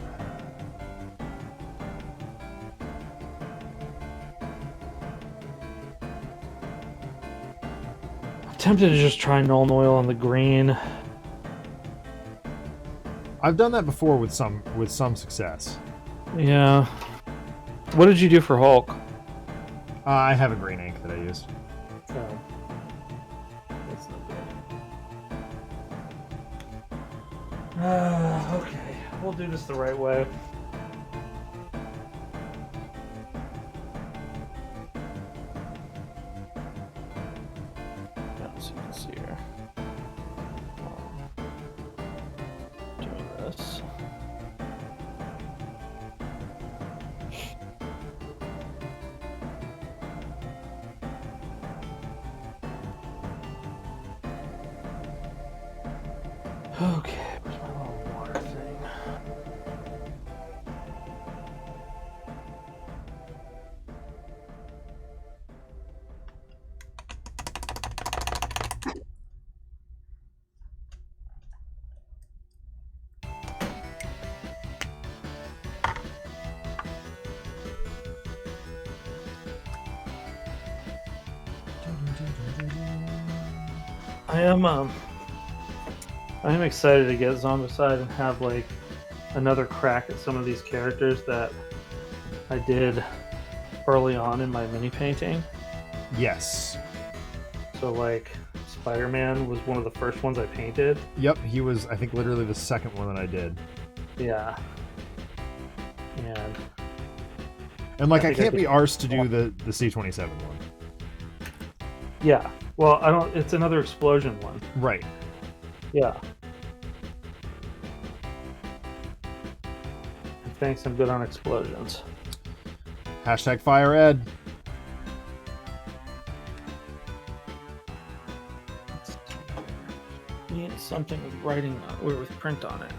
Tempted to just try Null Oil on the green. I've done that before with some success. Yeah. What did you do for Hulk? I have a green ink that I used. Oh. That's not good. Okay. We'll do this the right way. So you can see here. Doing this. Okay, where's my little water thing? I am excited to get Zombicide and have like another crack at some of these characters that I did early on in my mini painting. Yes. So like Spider-Man was one of the first ones I painted. Yep, he was, I think, literally the second one that I did. Yeah. And like I can't be arsed to do the C-27 one. Yeah. Well, I don't. It's another explosion one. Right. Yeah. Thanks, I'm good on explosions. Hashtag fire Ed. Need something with writing or with print on it.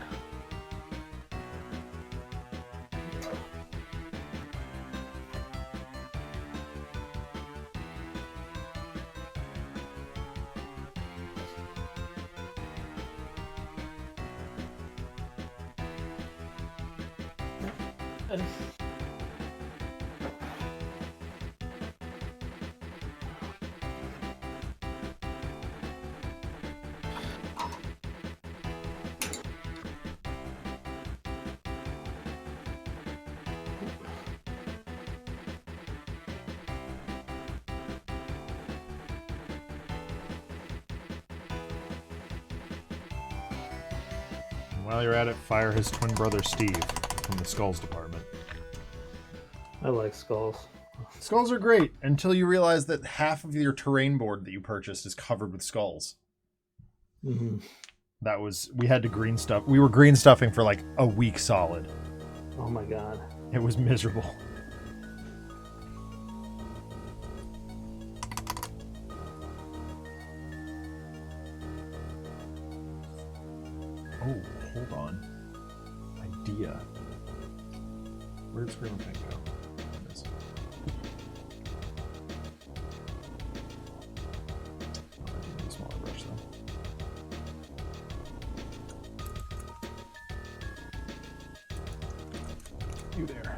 While you're at it, fire his twin brother Steve from the Skulls department. I like skulls. Skulls are great until you realize that half of your terrain board that you purchased is covered with skulls. Mm-hmm. We had to green stuff. We were green stuffing for like a week solid. Oh my god. It was miserable. Oh, hold on. Idea. Where'd Screamer Pink go? There it is. Oh, I do need a smaller brush though. You there.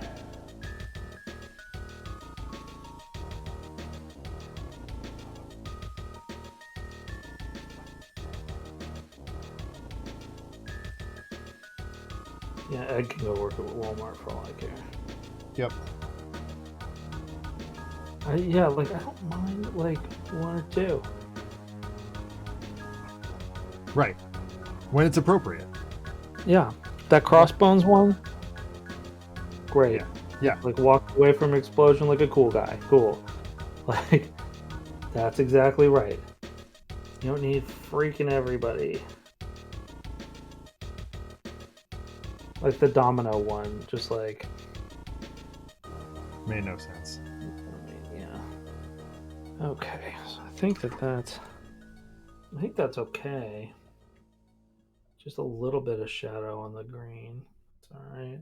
Yeah, Ed can go work at Walmart for all I care. Yep. Yeah, like I don't mind like one or two. Right. When it's appropriate. Yeah, that Crossbones one. Great. Yeah. Like walk away from an explosion like a cool guy. Cool. Like that's exactly right. You don't need freaking everybody. Like the domino one, just like Made no sense. yeah. Okay, so I think that's okay. Just a little bit of shadow on the green. It's all right.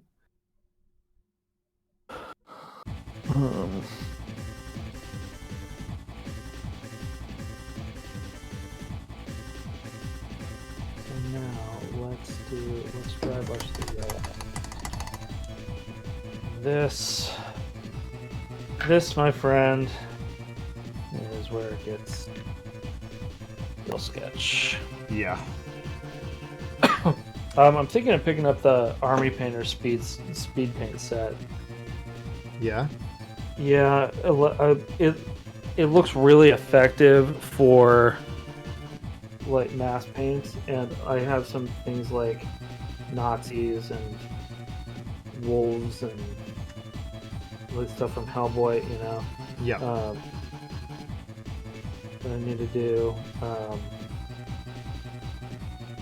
So now let's dry brush the yellow. This, my friend, is where it gets real sketch. Yeah. I'm thinking of picking up the Army Painter speed paint set. Yeah. Yeah, it looks really effective for like mass paints, and I have some things like Nazis and wolves and like stuff from Hellboy, you know. Yeah. That I need to do,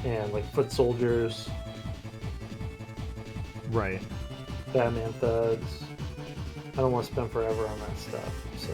and like foot soldiers, Right. Batman thugs. I don't want to spend forever on that stuff, so.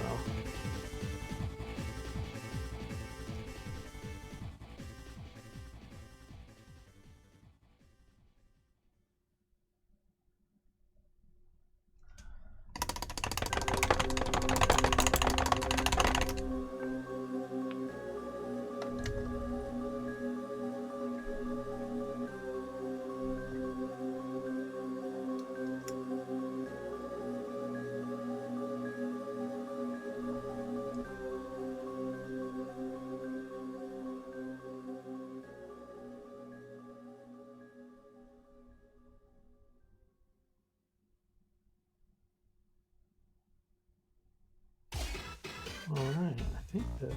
Alright, I think that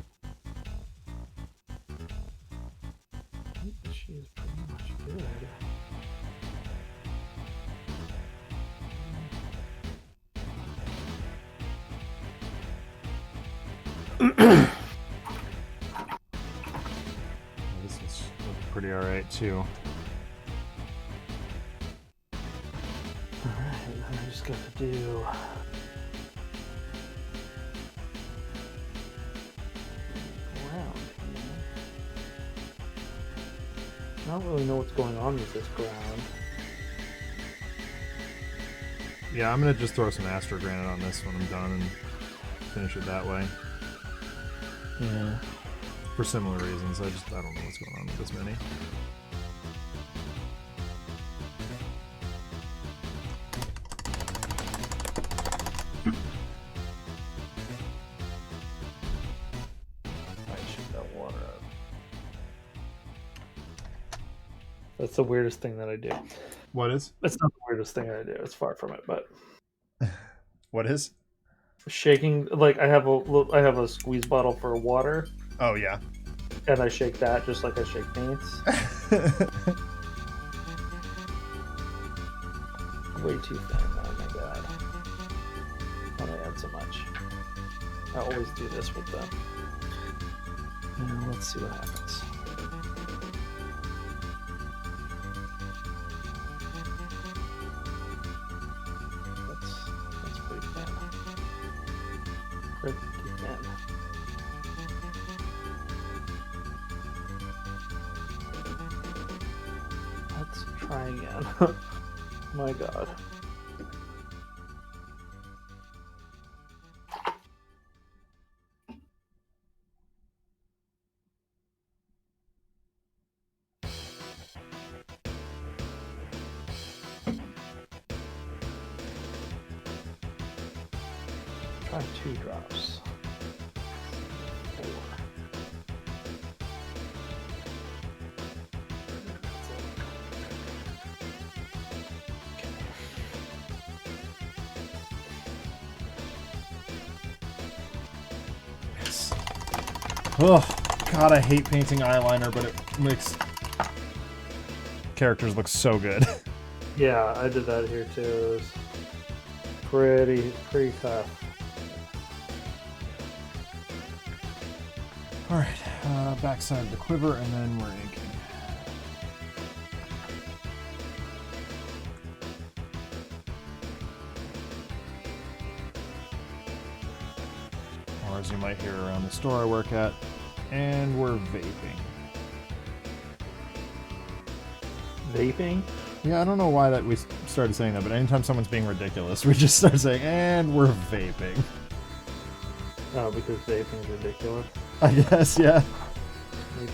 she is pretty much good. This is pretty alright too. Alright, I just got to do ground here. I don't really know what's going on with this ground. Yeah, I'm gonna just throw some Astro Granite on this when I'm done and finish it that way. Yeah. For similar reasons. I don't know what's going on with this mini. That's the weirdest thing that I do. What is? It's not the weirdest thing I do. It's far from it, but What is? shaking, like I have a squeeze bottle for water, Oh yeah. and I shake that just like I shake paints. Way too thin. Oh my god. Why did I add so much? I always do this with them. Now let's see what happens. That's pretty thin. Pretty thin. Let's try again. My god. Try 2 drops. 4. Yes. Oh, God, I hate painting eyeliner, but it makes characters look so good. Yeah, I did that here too. It was pretty tough. All right, backside of the quiver, and then we're inking. Or as you might hear around the store I work at, and we're vaping. Vaping? Yeah, I don't know why that we started saying that, but anytime someone's being ridiculous, we just start saying, and we're vaping. Oh, because vaping is ridiculous? I guess, yeah. Maybe.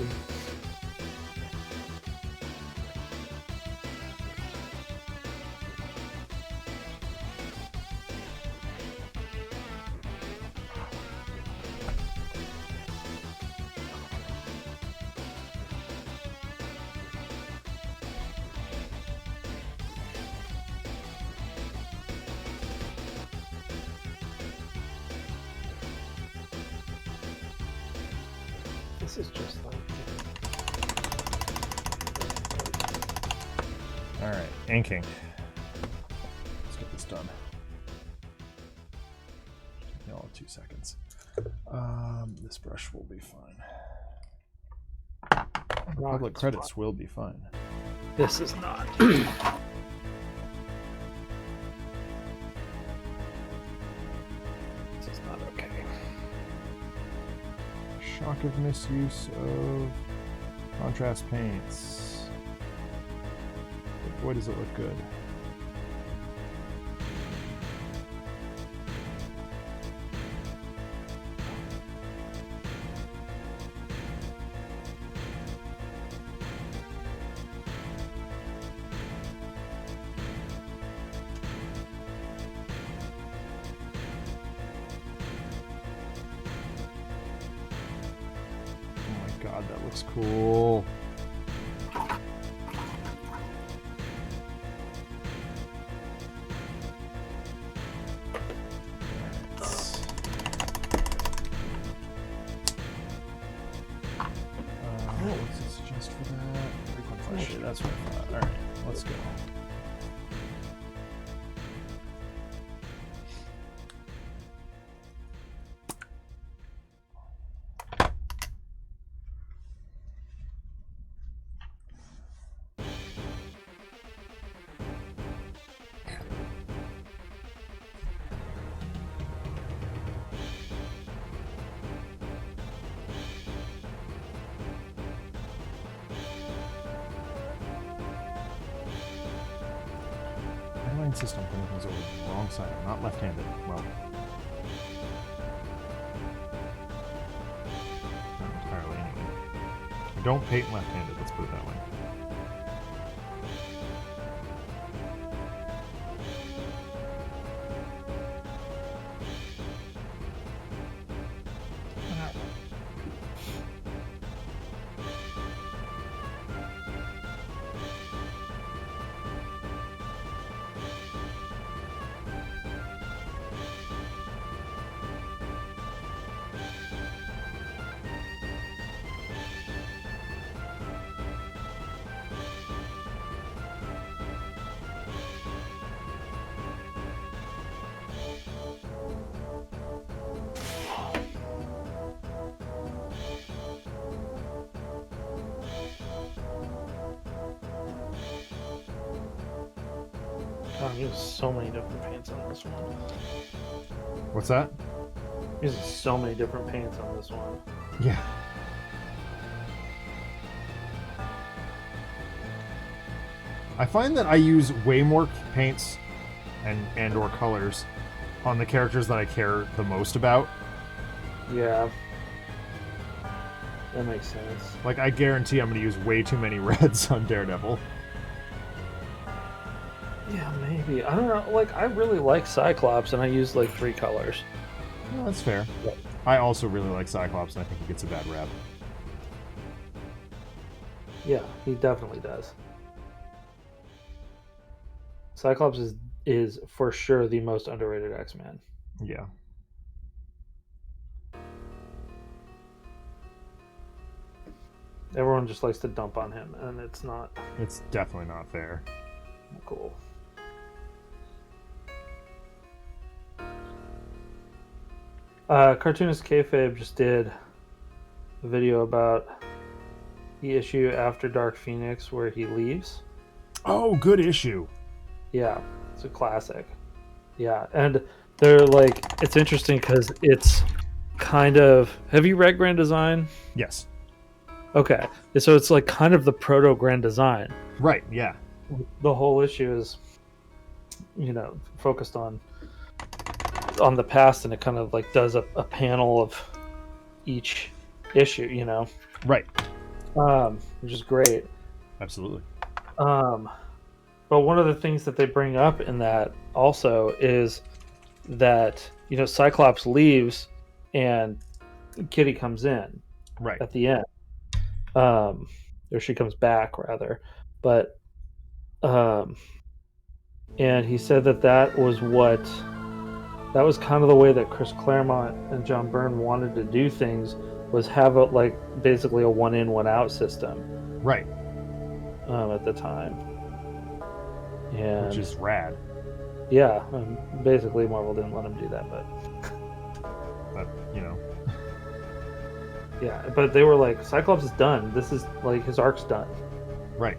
This is just like... Alright, inking. Let's get this done. Take me all of 2 seconds. This brush will be fine. Public credits will be fine. This is not. Shock of misuse of contrast paints. But boy, does it look good. God, that looks cool. What's it suggest for that? Frequent flash shade, that's what I thought. Alright, let's go. I insist on putting things over the wrong side. I'm not left-handed. Well, not entirely anyway. I don't paint left-handed, let's put it that way. I'm using so many different paints on this one. What's that? I'm using so many different paints on this one. Yeah. I find that I use way more paints and or colors on the characters that I care the most about. Yeah. That makes sense. Like, I guarantee I'm going to use way too many reds on Daredevil. Yeah, maybe. I don't know. Like, I really like Cyclops, and I use, like, 3 colors. Well, that's fair. Yeah. I also really like Cyclops, and I think he gets a bad rap. Yeah, he definitely does. Cyclops is for sure the most underrated X-Man. Yeah. Everyone just likes to dump on him, and it's not. It's definitely not fair. Cool. Cartoonist Kayfabe just did a video about the issue after Dark Phoenix where he leaves. Oh, good issue. Yeah, it's a classic. Yeah, and they're like, it's interesting because it's kind of. Have you read Grand Design? Yes. Okay, so it's like kind of the proto Grand Design. Right. Yeah. The whole issue is, focused on the past, and it kind of like does a panel of each issue. Right. Which is great. Absolutely. But one of the things that they bring up in that also is that Cyclops leaves and Kitty comes in Right. at the end, or she comes back rather, but and he said that was kind of the way that Chris Claremont and John Byrne wanted to do things, was have basically a one in one out system, right, at the time, and which is rad. Yeah, basically Marvel didn't let him do that, but yeah, but they were like, Cyclops is done. This is like his arc's done. Right.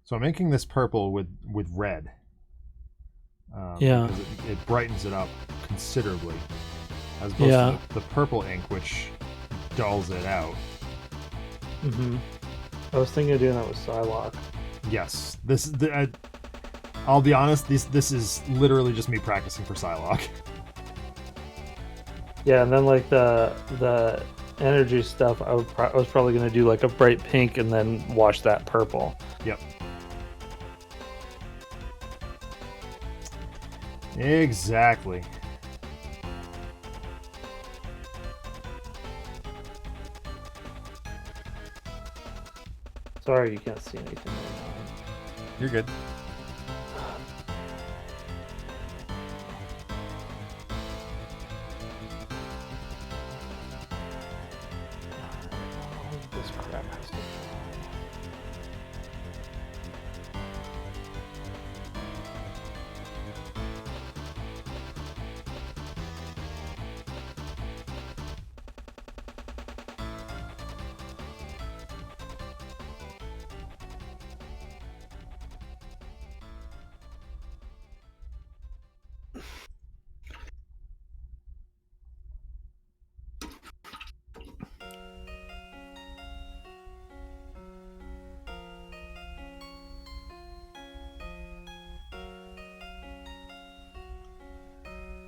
So I'm making this purple with red. Yeah. Because it brightens it up considerably, as opposed to the purple ink, which dulls it out. Mm-hmm. I was thinking of doing that with Psylocke. Yes. I'll be honest, this is literally just me practicing for Psylocke. Yeah, and then like the energy stuff, I was probably going to do like a bright pink and then wash that purple. Yep. Exactly. Sorry, you can't see anything right now. You're good. This crap has to.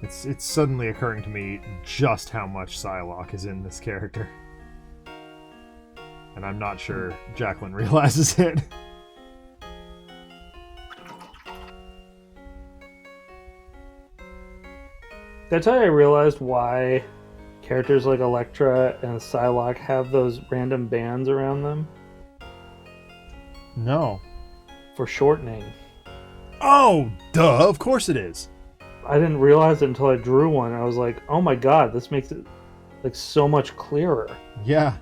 It's suddenly occurring to me just how much Psylocke is in this character. And I'm not sure Jacqueline realizes it. That's how I realized why characters like Elektra and Psylocke have those random bands around them. No. For shortening. Oh, duh, of course it is. I didn't realize it until I drew one. I was like, oh my god, this makes it like so much clearer. Yeah.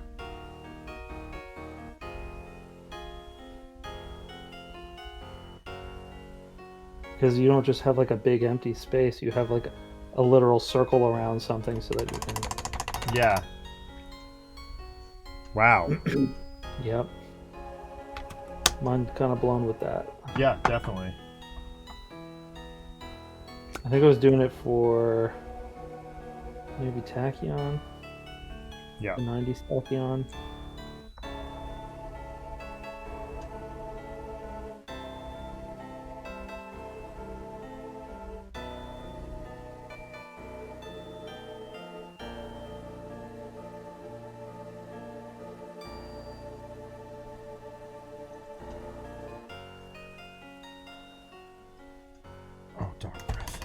Because you don't just have like a big empty space, you have like a literal circle around something so that you can. Yeah. Wow. Yep. Mind kind of blown with that. Yeah, definitely. I think I was doing it for maybe Tachyon. Yeah. The 90s Tachyon. Dark breath.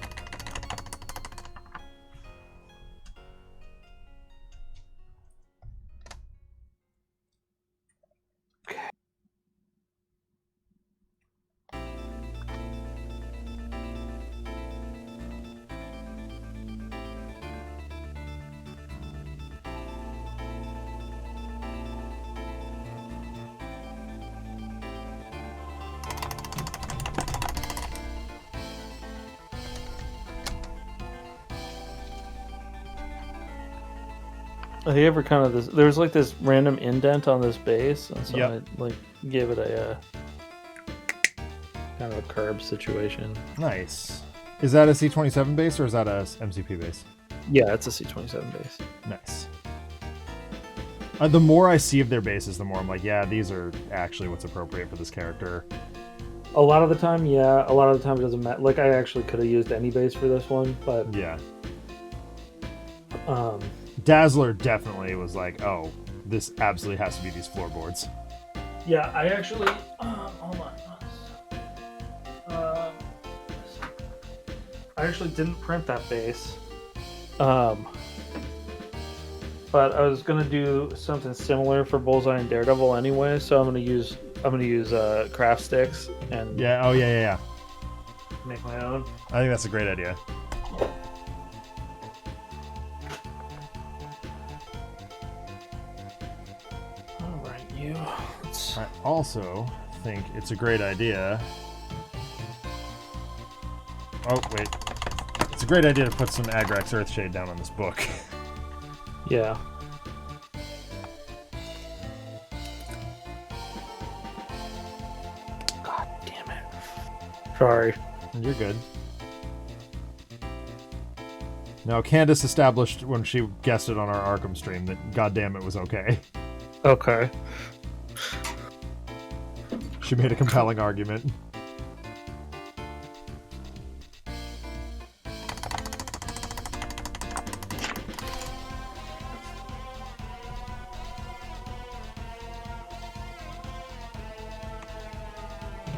They ever kind of this? There was like this random indent on this base, and so Yep. I like gave it a kind of a curb situation. Nice. Is that a C27 base or is that a MCP base? Yeah, it's a C27 base. Nice. The more I see of their bases, the more I'm like, yeah, these are actually what's appropriate for this character. A lot of the time, yeah. A lot of the time, it doesn't matter. Like, I actually could have used any base for this one, but Yeah. um, Dazzler definitely was like, oh, this absolutely has to be these floorboards. yeah, I actually hold on. I actually didn't print that base, but I was gonna do something similar for Bullseye and Daredevil anyway. So I'm gonna use craft sticks and Yeah. Oh, yeah. make my own. I think that's a great idea. All right, you. I also think it's a great idea. Oh, wait. It's a great idea to put some Agrax Earthshade down on this book. Yeah. God damn it. Sorry. You're good. Now, Candace established when she guessed it on our Arkham stream that goddamn it was okay. Okay. She made a compelling argument.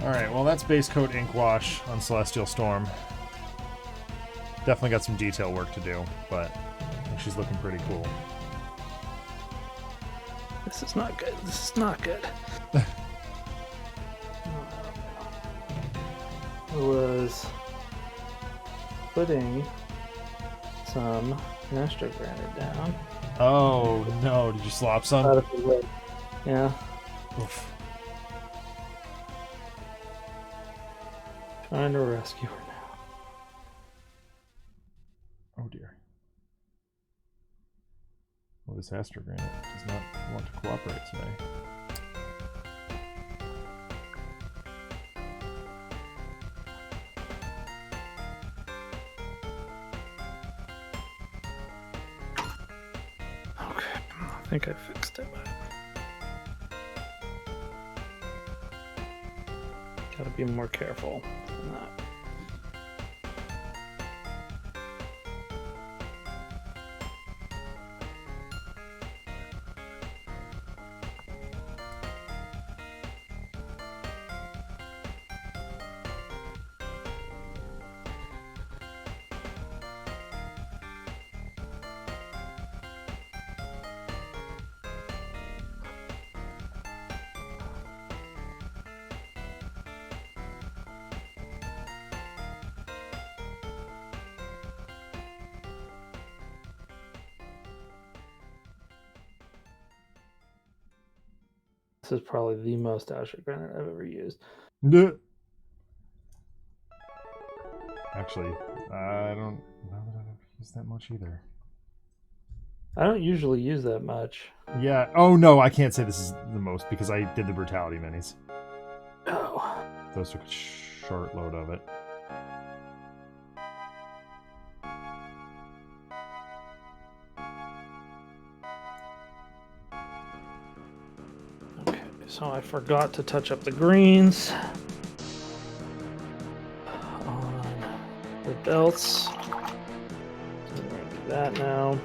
Alright, well that's base coat ink wash on Celestial Storm. Definitely got some detail work to do, but I think she's looking pretty cool. This is not good. This is not good. I was putting some master granite down. Oh no, did you slop some? Out of the way. Yeah. Oof. Trying to rescue her now. Oh dear. Well, this Astro Granite does not want to cooperate today. Okay, I think I fixed it. Gotta be more careful than that. This is probably the most Astro Granite I've ever used. Actually, I don't know that I've used that much either. I don't usually use that much. Yeah. Oh no, I can't say this is the most because I did the Brutality minis. Oh. Those took a short load of it. Okay, so I forgot to touch up the greens on the belts. So I'm going to do that now.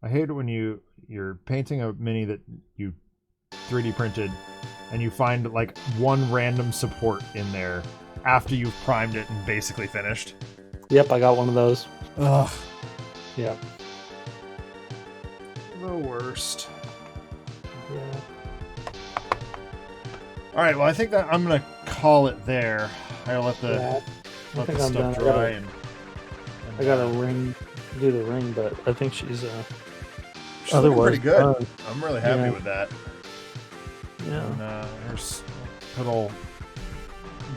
hate it when you're painting a mini that you 3D printed and you find like one random support in there after you've primed it and basically finished. Yep, I got one of those. Ugh. Yeah. The worst. Yeah. All right, well, I think that I'm going to call it there. I gotta let the, I think I'm stuff done. dry. I got a ring, do the ring, but I think she's she's looking pretty good. done. I'm really happy with that. Yeah. And there's little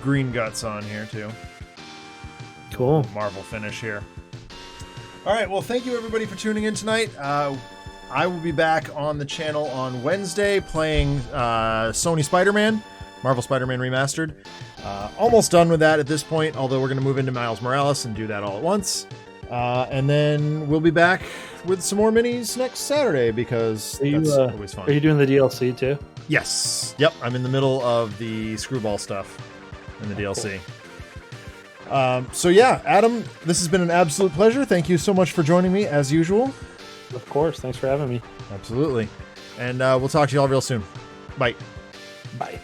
green guts on here too. Cool. Marvel finish here. All right, well, thank you everybody for tuning in tonight. I will be back on the channel on Wednesday playing Sony Spider-Man, Marvel Spider-Man Remastered. Almost done with that at this point, although we're going to move into Miles Morales and do that all at once. And then we'll be back with some more minis next Saturday because that's always fun. Are you doing the DLC too? Yes. Yep, I'm in the middle of the Screwball stuff in the DLC. So yeah, Adam, this has been an absolute pleasure. Thank you so much for joining me, as usual. Of course. Thanks for having me. Absolutely. And we'll talk to you all real soon. Bye. Bye.